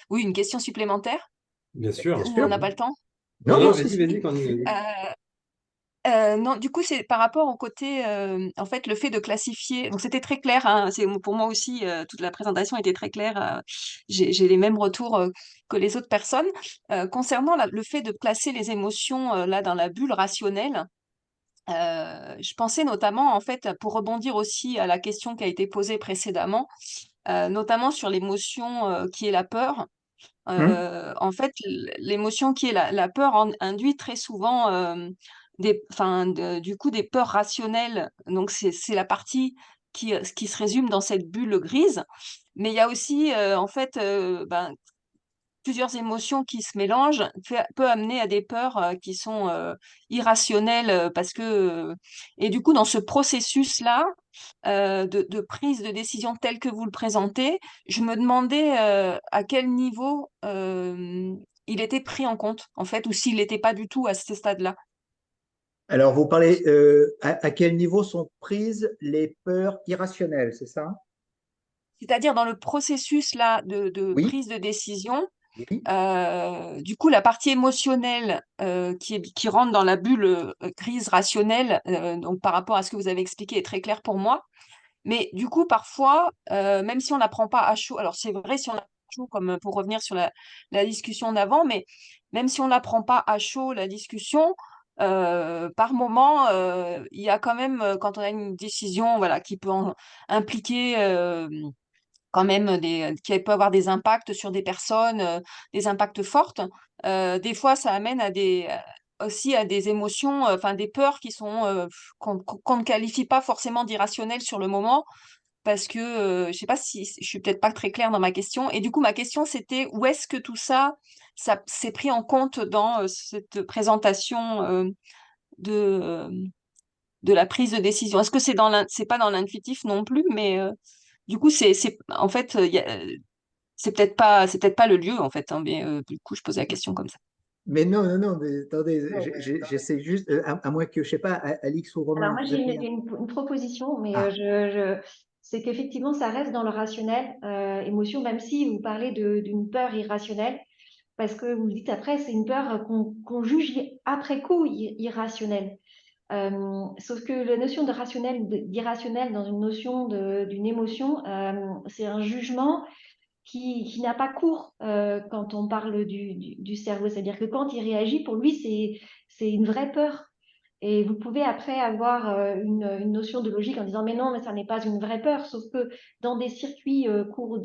oui, une question supplémentaire Bien Bien sûr. ou on sûr. n'a pas le temps? Non, Non, Oui. non, non, si, vas-y, si. Candice, vas-y. Non, du coup, c'est par rapport au côté, en fait, le fait de classifier. Donc, c'était très clair, hein, pour moi aussi, toute la présentation était très claire. J'ai les mêmes retours que les autres personnes. Concernant le fait de placer les émotions là dans la bulle rationnelle, je pensais notamment, en fait, pour rebondir aussi à la question qui a été posée précédemment, notamment sur l'émotion qui est la peur. Hum. En fait, l'émotion qui est la peur induit très souvent du coup des peurs rationnelles. Donc, c'est la partie qui se résume dans cette bulle grise. Mais il y a aussi, en fait, plusieurs émotions qui se mélangent peut amener à des peurs qui sont irrationnelles parce que et du coup dans ce processus-là de prise de décision tel que vous le présentez, je me demandais à quel niveau il était pris en compte en fait ou s'il n'était pas du tout à ce stade-là. Alors, vous parlez à quel niveau sont prises les peurs irrationnelles, c'est ça? C'est-à-dire dans le processus là de Oui, prise de décision. oui. Du coup, la partie émotionnelle qui rentre dans la bulle grise rationnelle, donc par rapport à ce que vous avez expliqué, est très claire pour moi. Mais du coup, parfois, même si on la prend pas à chaud, alors c'est vrai si on la prend à chaud, comme pour revenir sur la discussion d'avant, mais même si on la prend pas à chaud, la discussion, par moment, il y a quand même, quand on a une décision, voilà, qui peut impliquer quand même qui peut avoir des impacts sur des personnes, des impacts fortes. Des fois, ça amène à aussi à des émotions, enfin des peurs qui sont qu'on ne qualifie pas forcément d'irrationnelles sur le moment, parce que je sais pas si je suis peut-être pas très claire dans ma question. Et du coup, ma question c'était où est-ce que tout ça, ça s'est pris en compte dans cette présentation de euh, de la prise de décision. Est-ce que c'est pas dans l'intuitif non plus, mais du coup, en fait, c'est peut-être pas le lieu, en fait, hein, mais du coup, je posais la question comme ça. Mais non, mais attendez, j'essaie juste, à moins que, je sais pas, Alix ou Alors Romain, moi, vous j'ai aviez une proposition, mais Ah, c'est qu'effectivement, ça reste dans le rationnel, émotion, même si vous parlez d'une peur irrationnelle, parce que vous le dites après, c'est une peur qu'on juge après coup irrationnelle. Sauf que la notion de rationnel, d'irrationnel dans une notion d'une émotion, c'est un jugement qui n'a pas cours quand on parle du cerveau. C'est-à-dire que quand il réagit, pour lui, c'est une vraie peur. Et vous pouvez après avoir une notion de logique en disant mais non, mais ça n'est pas une vraie peur. Sauf que dans des circuits courts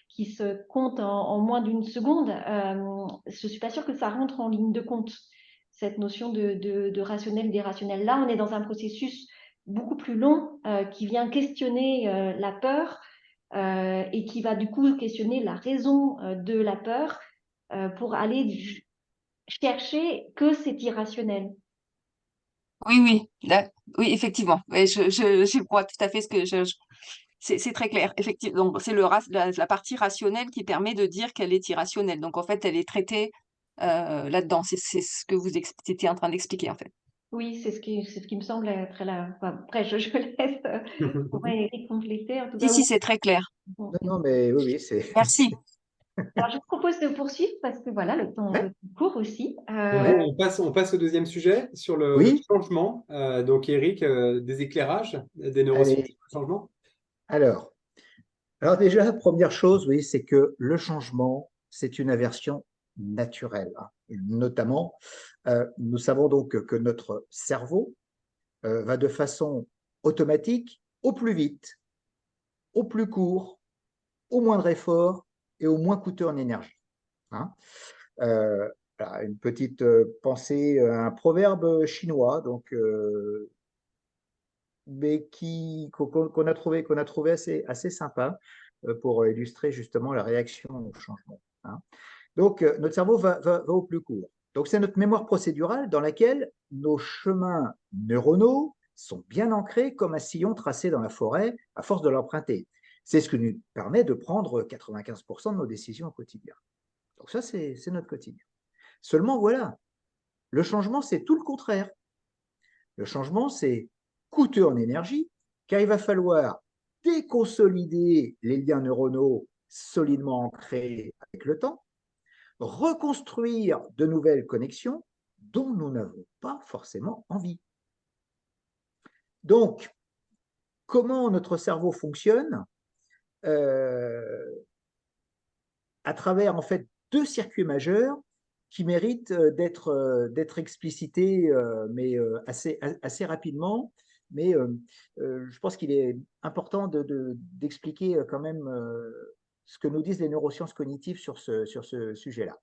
qui se comptent en moins d'une seconde, je ne suis pas sûre que ça rentre en ligne de compte, cette notion de rationnel, d'irrationnel. Là, on est dans un processus beaucoup plus long qui vient questionner la peur et qui va du coup questionner la raison de la peur pour aller chercher que c'est irrationnel. Oui, oui, oui, effectivement. Ouais, je vois tout à fait ce que c'est très clair, effectivement. Donc, c'est la partie rationnelle qui permet de dire qu'elle est irrationnelle. Donc, en fait, elle est traitée là-dedans. C'est ce que vous étiez en train d'expliquer, en fait. Oui, c'est ce qui me semble être là. Enfin, après, je laisse pour Eric compléter. En tout Si, cas, si, c'est très clair. Non, non, mais oui, oui, c'est. Merci. alors, je vous propose de poursuivre parce que voilà, le temps Ouais. court aussi. Bon, on passe au deuxième sujet sur le Oui, changement. Donc, Eric, des éclairages, des neurosciences allez. sur le changement? Alors, alors déjà, première chose, oui, c'est que le changement, c'est une aversion naturelle, hein. Notamment, nous savons donc que notre cerveau va de façon automatique au plus vite, au plus court, au moindre effort et au moins coûteux en énergie, hein. Voilà, une petite pensée, un proverbe chinois, donc, mais qu'on a trouvé assez sympa pour illustrer justement la réaction au changement, hein. Donc, notre cerveau va au plus court. Donc, c'est notre mémoire procédurale dans laquelle nos chemins neuronaux sont bien ancrés comme un sillon tracé dans la forêt à force de l'emprunter. C'est ce qui nous permet de prendre 95% de nos décisions au quotidien. Donc, ça, c'est notre quotidien. Seulement, voilà, le changement, c'est tout le contraire. Le changement, c'est coûteux en énergie, car il va falloir déconsolider les liens neuronaux solidement ancrés avec le temps, reconstruire de nouvelles connexions dont nous n'avons pas forcément envie. Donc, comment notre cerveau fonctionne à travers en fait deux circuits majeurs qui méritent d'être explicités, mais assez rapidement. Mais je pense qu'il est important d'expliquer quand même ce que nous disent les neurosciences cognitives sur ce sujet-là.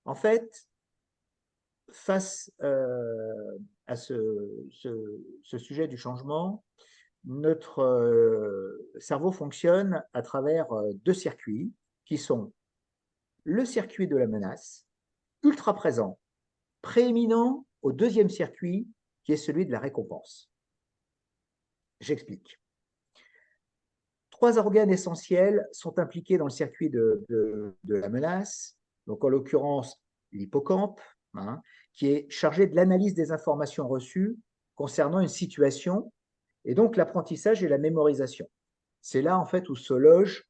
En fait, face à ce sujet du changement, notre cerveau fonctionne à travers deux circuits qui sont le circuit de la menace, ultra présent, prééminent au deuxième circuit qui est celui de la récompense. J'explique. Trois organes essentiels sont impliqués dans le circuit de la menace, donc en l'occurrence l'hippocampe, hein, qui est chargé de l'analyse des informations reçues concernant une situation, et donc l'apprentissage et la mémorisation. C'est là en fait où se loge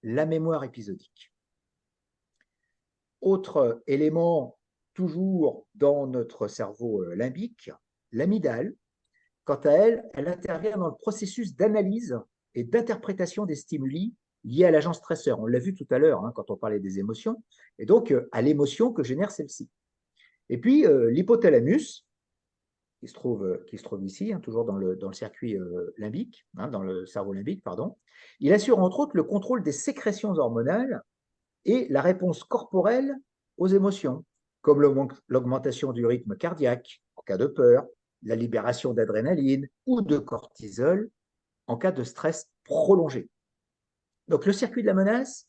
la mémoire épisodique. Autre élément, toujours dans notre cerveau limbique, l'amygdale, quant à elle, elle intervient dans le processus d'analyse et d'interprétation des stimuli liés à l'agent stresseur. On l'a vu tout à l'heure hein, quand on parlait des émotions, et donc à l'émotion que génère celle-ci. Et puis l'hypothalamus, qui se trouve ici, hein, toujours dans le circuit limbique, hein, dans le cerveau limbique, pardon, il assure entre autres le contrôle des sécrétions hormonales et la réponse corporelle aux émotions, comme l'augmentation du rythme cardiaque en cas de peur, la libération d'adrénaline ou de cortisol en cas de stress prolongé. Donc le circuit de la menace,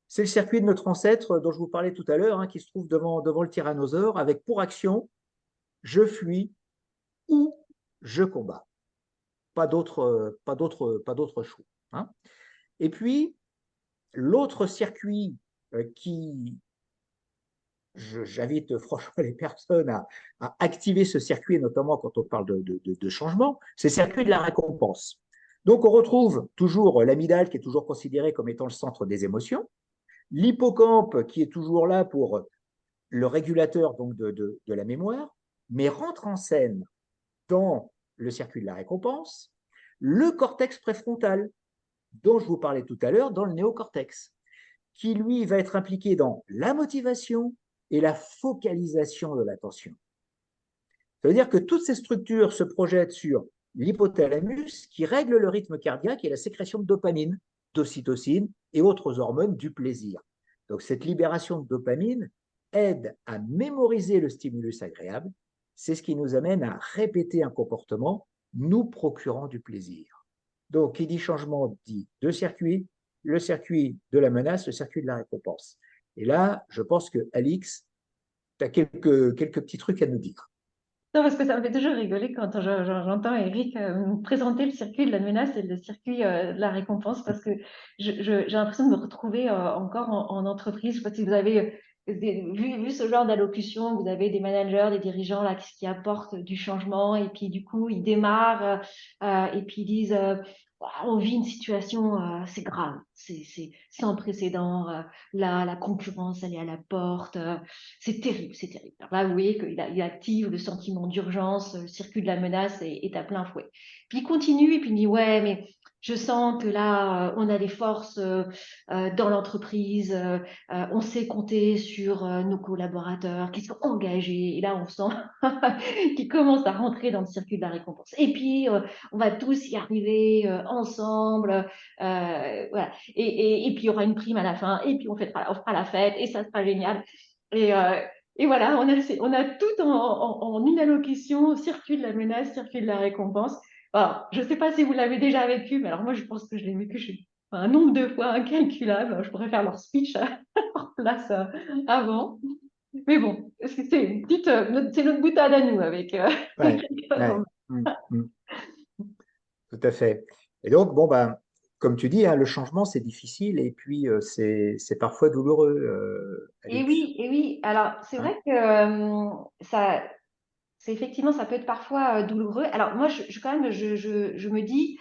c'est le circuit de notre ancêtre dont je vous parlais tout à l'heure, hein, qui se trouve devant le tyrannosaure, avec pour action, je fuis ou je combats. Pas d'autre choix, hein. Et puis, l'autre circuit qui, j'invite franchement les personnes à activer ce circuit, notamment quand on parle de changement, c'est le circuit de la récompense. Donc, on retrouve toujours l'amygdale qui est toujours considérée comme étant le centre des émotions, l'hippocampe qui est toujours là pour le régulateur donc de la mémoire, mais rentre en scène dans le circuit de la récompense le cortex préfrontal, dont je vous parlais tout à l'heure, dans le néocortex, qui lui va être impliqué dans la motivation et la focalisation de l'attention. Ça veut dire que toutes ces structures se projettent sur l'hypothalamus qui règle le rythme cardiaque et la sécrétion de dopamine, d'ocytocine et autres hormones du plaisir. Donc cette libération de dopamine aide à mémoriser le stimulus agréable. C'est ce qui nous amène à répéter un comportement nous procurant du plaisir. Donc, qui dit changement dit deux circuits, le circuit de la menace, le circuit de la récompense. Et là, je pense que Alix, tu as quelques petits trucs à nous dire. Non, parce que ça me fait toujours rigoler quand j'entends Eric nous présenter le circuit de la menace et le circuit de la récompense, parce que j'ai l'impression de me retrouver encore en entreprise. Je ne sais pas si vous avez vu ce genre d'allocution, vous avez des managers, des dirigeants là, qui apportent du changement et puis du coup, ils démarrent et puis ils disent on vit une situation, c'est grave, c'est sans précédent, la concurrence, elle est à la porte. C'est terrible, c'est terrible. Alors là, vous voyez qu'il active le sentiment d'urgence, le circuit de la menace est à plein fouet. Puis il continue et puis il dit, ouais, mais je sens que là, on a des forces dans l'entreprise, on sait compter sur nos collaborateurs qui sont engagés. Et là, on sent qu'ils commencent à rentrer dans le circuit de la récompense. Et puis, on va tous y arriver ensemble. Voilà. Et puis, il y aura une prime à la fin. Et puis, on fera la fête et ça sera génial. Et, euh, et voilà, on a tout en une allocution, circuit de la menace, circuit de la récompense. Alors, je ne sais pas si vous l'avez déjà vécu, mais alors moi, je pense que je l'ai vécu un nombre de fois incalculable. Je pourrais faire leur speech en place avant. Mais bon, c'est notre boutade à nous avec. Ouais, ouais. Tout à fait. Et donc, bon, ben, comme tu dis, hein, le changement, c'est difficile et puis c'est parfois douloureux, Alix. Et oui. Alors, c'est Hein. vrai que ça, c'est effectivement, ça peut être parfois douloureux. Alors, moi, quand même, je me dis,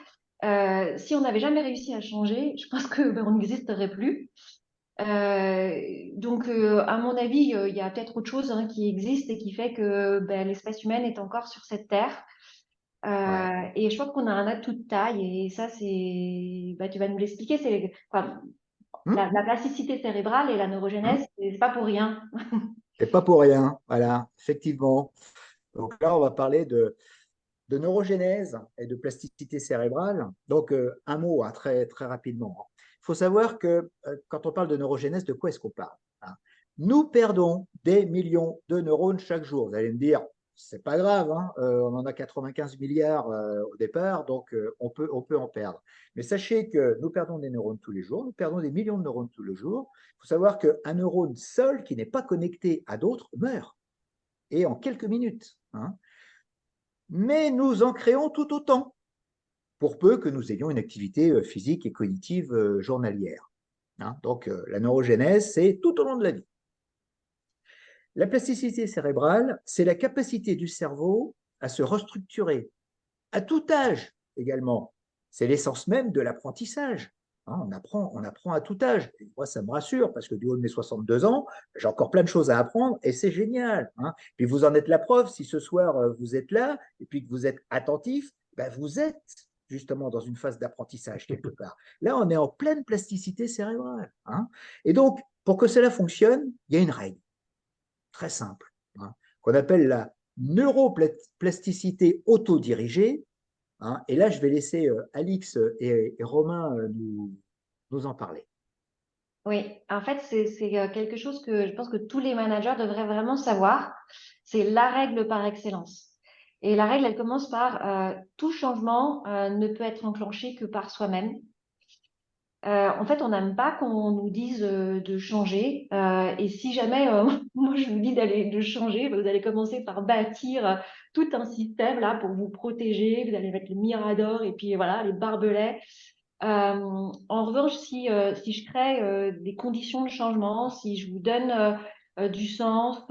si on n'avait jamais réussi à changer, je pense que on n'existerait plus. Donc, à mon avis, il y a peut-être autre chose qui existe et qui fait que l'espèce humaine est encore sur cette terre. Ouais. Et je pense qu'on a un atout de taille et ça, tu vas nous l'expliquer. Enfin, Hum, la plasticité cérébrale et la hum. neurogénèse, c'est pas pour rien. C'est pas pour rien, voilà, effectivement. Donc là, on va parler de neurogénèse et de plasticité cérébrale. Donc, un mot très, très rapidement. Il faut savoir que quand on parle de neurogénèse, de quoi est-ce qu'on parle? Hein. Nous perdons des millions de neurones chaque jour. Vous allez me dire, c'est pas grave, hein, on en a 95 milliards au départ, donc on peut en perdre. Mais sachez que nous perdons des neurones tous les jours, nous perdons des millions de neurones tous les jours. Il faut savoir qu'un neurone seul qui n'est pas connecté à d'autres meurt, et en quelques minutes. Hein. Mais nous en créons tout autant, pour peu que nous ayons une activité physique et cognitive journalière. Hein. Donc, la neurogénèse, c'est tout au long de la vie. La plasticité cérébrale, c'est la capacité du cerveau à se restructurer, à tout âge également. C'est l'essence même de l'apprentissage. Hein, on apprend à tout âge. Et moi, ça me rassure parce que du haut de mes 62 ans, j'ai encore plein de choses à apprendre et c'est génial. Hein. Puis vous en êtes la preuve, si ce soir vous êtes là et puis que vous êtes attentif, ben vous êtes justement dans une phase d'apprentissage quelque part. Là, on est en pleine plasticité cérébrale. Hein. Et donc, pour que cela fonctionne, il y a une règle très simple, hein, qu'on appelle la neuroplasticité autodirigée. Hein, et là, je vais laisser Alix et Romain nous en parler. Oui, en fait, c'est quelque chose que je pense que tous les managers devraient vraiment savoir. C'est la règle par excellence. Et la règle, elle commence par tout changement ne peut être enclenché que par soi-même. En fait, on n'aime pas qu'on nous dise de changer. Et si jamais, moi, je vous dis de changer, vous allez commencer par bâtir tout un système là pour vous protéger. Vous allez mettre le mirador et puis voilà, les barbelés. En revanche, si je crée des conditions de changement, si je vous donne du sens,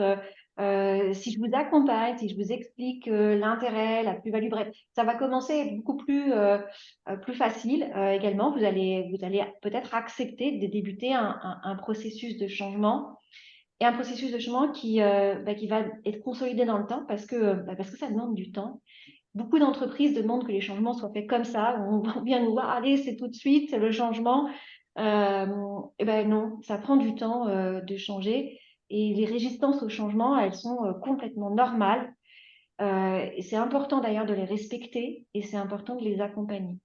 si je vous accompagne, si je vous explique l'intérêt, la plus-value, bref, ça va commencer à être beaucoup plus facile également. Vous allez peut-être accepter de débuter un processus de changement. et un processus de changement qui va être consolidé dans le temps parce que ça demande du temps. Beaucoup d'entreprises demandent que les changements soient faits comme ça. On vient nous voir, allez, c'est tout de suite, le changement. Et ben non, ça prend du temps de changer. Et les résistances au changement, elles sont complètement normales. Et c'est important d'ailleurs de les respecter et c'est important de les accompagner.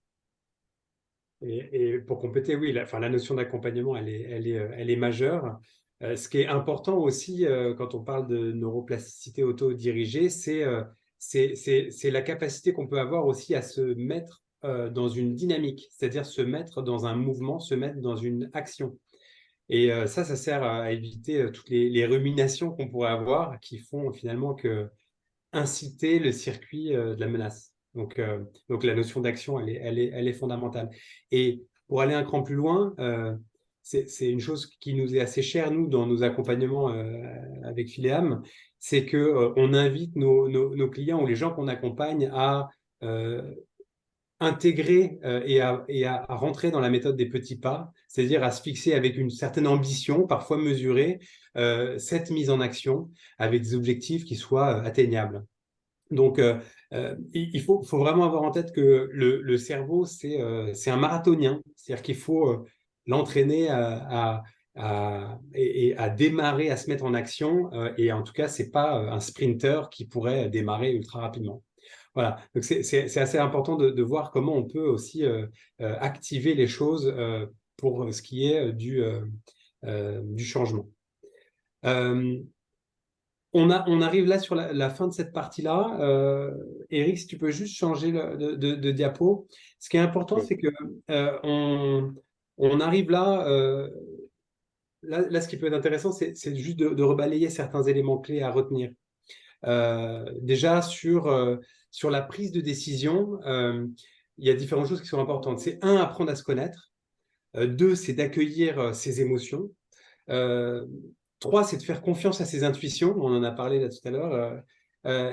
Et pour compléter, oui, la notion d'accompagnement, elle est majeure. Ce qui est important aussi quand on parle de neuroplasticité autodirigée, c'est la capacité qu'on peut avoir aussi à se mettre dans une dynamique, c'est-à-dire se mettre dans un mouvement, se mettre dans une action. Et ça sert à éviter toutes les ruminations qu'on pourrait avoir qui font finalement que inciter le circuit de la menace. Donc la notion d'action, elle est fondamentale. Et pour aller un cran plus loin, c'est une chose qui nous est assez chère, nous, dans nos accompagnements avec Phileam, c'est qu'on invite nos clients ou les gens qu'on accompagne à intégrer et à rentrer dans la méthode des petits pas, c'est-à-dire à se fixer avec une certaine ambition, parfois mesurée, cette mise en action avec des objectifs qui soient atteignables. Donc, il faut vraiment avoir en tête que le cerveau, c'est un marathonien, c'est-à-dire qu'il faut l'entraîner et à démarrer, à se mettre en action, et en tout cas, c'est pas un sprinter qui pourrait démarrer ultra rapidement. Voilà, donc c'est assez important de voir comment on peut aussi activer les choses pour ce qui est du changement. On arrive là sur la fin de cette partie-là. Eric, si tu peux juste changer de diapo. Ce qui est important, c'est que on arrive là, là, ce qui peut être intéressant, c'est juste de rebalayer certains éléments clés à retenir. Déjà, sur la prise de décision, il y a différentes choses qui sont importantes. C'est un, apprendre à se connaître. Deux, c'est d'accueillir ses émotions. Trois, c'est de faire confiance à ses intuitions. On en a parlé là tout à l'heure.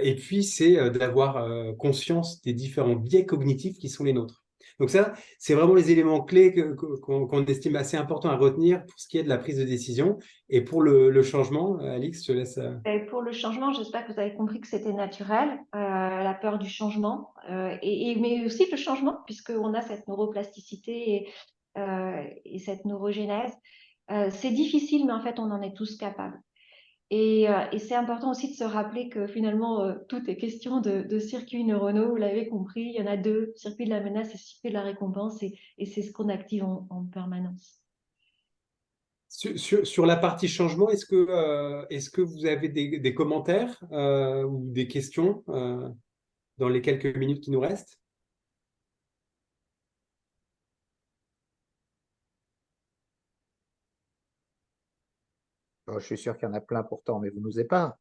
Et puis, c'est d'avoir conscience des différents biais cognitifs qui sont les nôtres. Donc ça, c'est vraiment les éléments clés qu'on estime assez importants à retenir pour ce qui est de la prise de décision. Et pour le changement, Alix, je te laisse. Et pour le changement, j'espère que vous avez compris que c'était naturel, la peur du changement, mais aussi le changement, puisqu'on a cette neuroplasticité et cette neurogénèse. C'est difficile, mais en fait, on en est tous capables. Et c'est important aussi de se rappeler que finalement, tout est question de circuits neuronaux. Vous l'avez compris, il y en a deux, circuit de la menace et circuit de la récompense, et c'est ce qu'on active en permanence. Sur la partie changement, est-ce que vous avez des commentaires ou des questions dans les quelques minutes qui nous restent? Je suis sûr qu'il y en a plein pourtant, mais vous n'osez pas.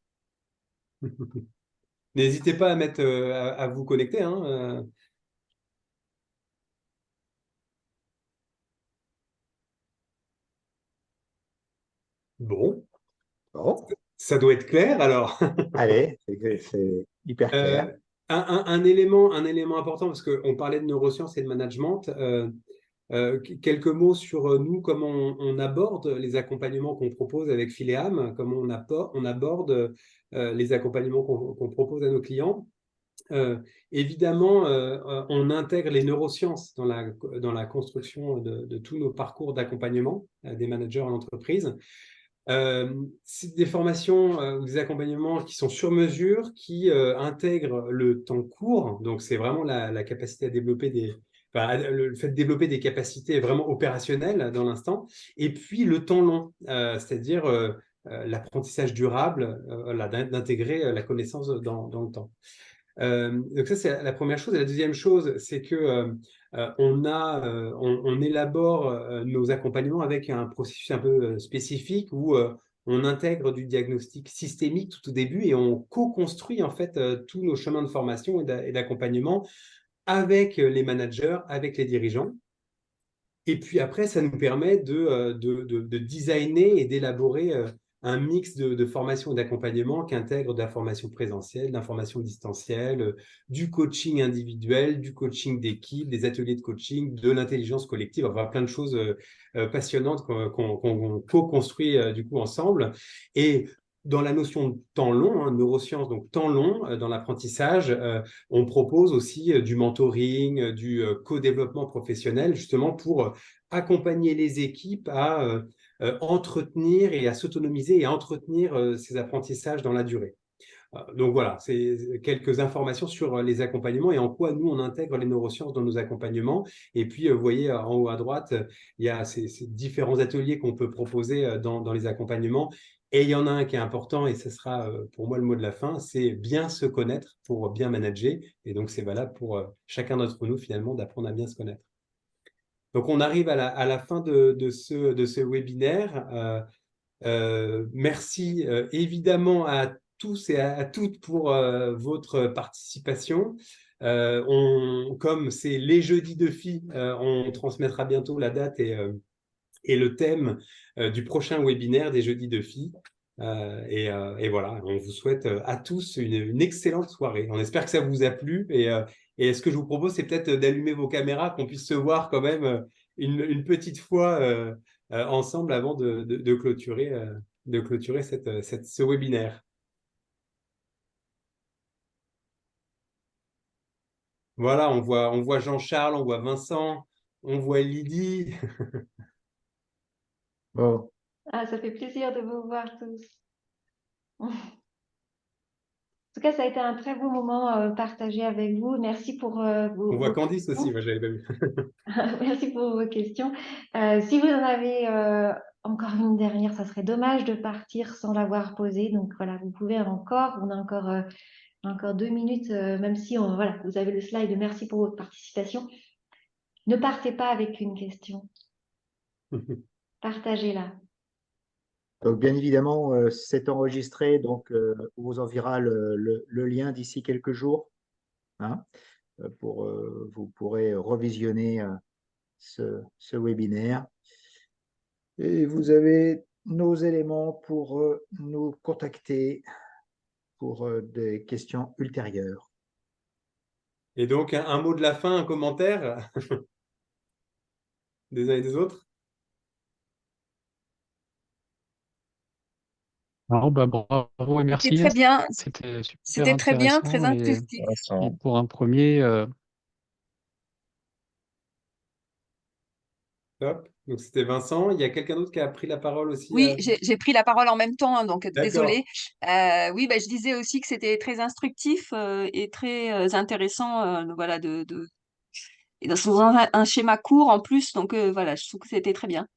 N'hésitez pas à mettre à vous connecter. Hein. Bon, Bon, ça doit être clair alors. allez, c'est hyper clair. Un élément important, parce qu'on parlait de neurosciences et de management, quelques mots sur nous, comment on aborde les accompagnements qu'on propose avec Phileam, comment on aborde les accompagnements qu'on propose à nos clients. Évidemment, on intègre les neurosciences dans la construction de tous nos parcours d'accompagnement des managers en entreprise. C'est des formations ou des accompagnements qui sont sur mesure, qui intègrent le temps court. Donc, c'est vraiment la capacité à développer le fait de développer des capacités vraiment opérationnelles dans l'instant. Et puis, le temps long, c'est-à-dire l'apprentissage durable, d'intégrer la connaissance dans le temps. Donc ça, c'est la première chose. Et la deuxième chose, c'est que on élabore nos accompagnements avec un processus un peu spécifique où on intègre du diagnostic systémique tout au début et on co-construit en fait tous nos chemins de formation et d'accompagnement avec les managers, avec les dirigeants. Et puis après, ça nous permet de designer et d'élaborer un mix de formation et d'accompagnement qui intègre de la formation présentielle, de la formation distancielle, du coaching individuel, du coaching d'équipe, des ateliers de coaching, de l'intelligence collective, enfin plein de choses passionnantes qu'on co-construit du coup ensemble. Et dans la notion de temps long, hein, neurosciences, donc temps long dans l'apprentissage, on propose aussi du mentoring, du co-développement professionnel, justement pour accompagner les équipes à entretenir et à s'autonomiser et à entretenir ces apprentissages dans la durée. Donc voilà, c'est quelques informations sur les accompagnements et en quoi nous, on intègre les neurosciences dans nos accompagnements. Et puis, vous voyez, en haut à droite, il y a ces différents ateliers qu'on peut proposer dans les accompagnements. Et il y en a un qui est important, et ce sera pour moi le mot de la fin, c'est bien se connaître pour bien manager. Et donc, c'est valable pour chacun d'entre nous, finalement, d'apprendre à bien se connaître. Donc, on arrive à la fin de ce webinaire. Merci évidemment à tous et à toutes pour votre participation. Comme c'est les jeudis de filles, on transmettra bientôt la date et le thème du prochain webinaire des jeudis de filles. Et voilà, on vous souhaite à tous une excellente soirée. On espère que ça vous a plu. Et ce que je vous propose, c'est peut-être d'allumer vos caméras, qu'on puisse se voir quand même une petite fois ensemble avant de clôturer ce webinaire. Voilà, on voit Jean-Charles, on voit Vincent, on voit Lydie. Bon, Ah, ça fait plaisir de vous voir tous. En tout cas, ça a été un très beau moment partagé avec vous. Merci pour On voit vos Candice aussi, questions. moi j'avais pas vu. Merci pour vos questions. Si vous en avez encore une dernière, ça serait dommage de partir sans l'avoir posée. Donc voilà, vous pouvez encore, on a encore 2 minutes, même si voilà, vous avez le slide. Merci pour votre participation. Ne partez pas avec une question. Partagez-la. donc bien évidemment, c'est enregistré, donc on vous enverra le lien d'ici quelques jours, hein, vous pourrez revisionner ce webinaire. Et vous avez nos éléments pour nous contacter pour des questions ultérieures. Et donc, un mot de la fin, un commentaire des uns et des autres? Alors, bah, bravo et C'était merci. très bien, C'était super c'était très bien, très intéressant. Et instructif. Vincent. pour un premier, Top. Donc, c'était Vincent. Il y a quelqu'un d'autre qui a pris la parole aussi? Oui, j'ai pris la parole en même temps, hein, donc D'accord. désolée. Oui, bah, je disais aussi que c'était très instructif et très intéressant, voilà, et dans un schéma court en plus, donc voilà, je trouve que c'était très bien.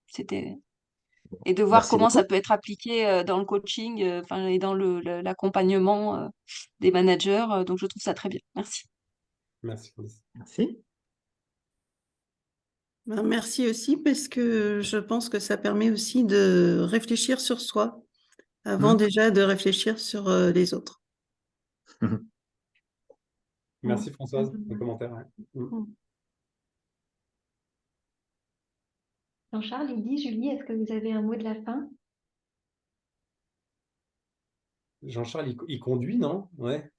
Et de voir Merci comment ça beaucoup. peut être appliqué dans le coaching, enfin, et dans l'accompagnement des managers. Donc je trouve ça très bien. Merci. Merci, Candice. Merci. Ben, merci aussi parce que je pense que ça permet aussi de réfléchir sur soi avant déjà de réfléchir sur les autres. Merci, Françoise, pour le commentaire. Ouais. Jean-Charles, Lydie, Julie, est-ce que vous avez un mot de la fin? Jean-Charles, il conduit, non? Ouais.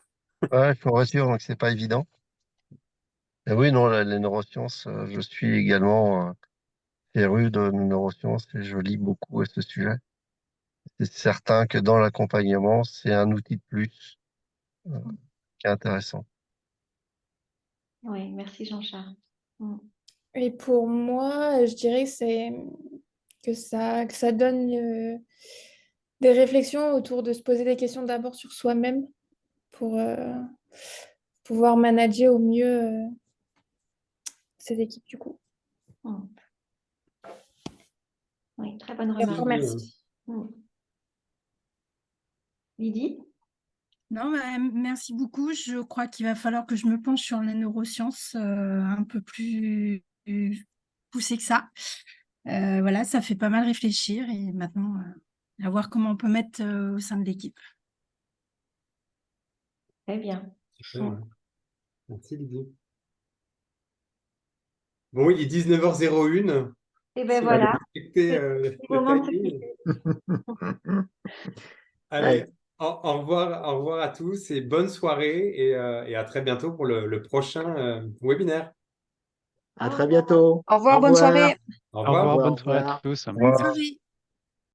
Ouais, il faut réussir, donc c'est pas évident. Et oui, non, les neurosciences, je suis également féru de neurosciences et je lis beaucoup à ce sujet. C'est certain que dans l'accompagnement, c'est un outil de plus euh, qui est intéressant. Oui, merci Jean-Charles. Et pour moi, je dirais que ça donne des réflexions autour de se poser des questions d'abord sur soi-même pour pouvoir manager au mieux ses équipes du coup. Oui, très bonne Et encore remarque. merci. Lydie? Non, merci beaucoup. Je crois qu'il va falloir que je me penche sur les neurosciences un peu plus poussé que ça. Voilà, ça fait pas mal réfléchir et maintenant, à voir comment on peut mettre au sein de l'équipe. Très bien. Super, ouais. Merci, Lydie. Bon, il est 19h01. Et ben Si on a voilà, respecté c'est le le moment de se timing. quitter. Allez, au revoir à tous et bonne soirée et à très bientôt pour le prochain webinaire. À très bientôt. Au revoir, Au bonne revoir. soirée. Au Au revoir. revoir, Au bonne soirée à revoir. tous. Bonne soirée.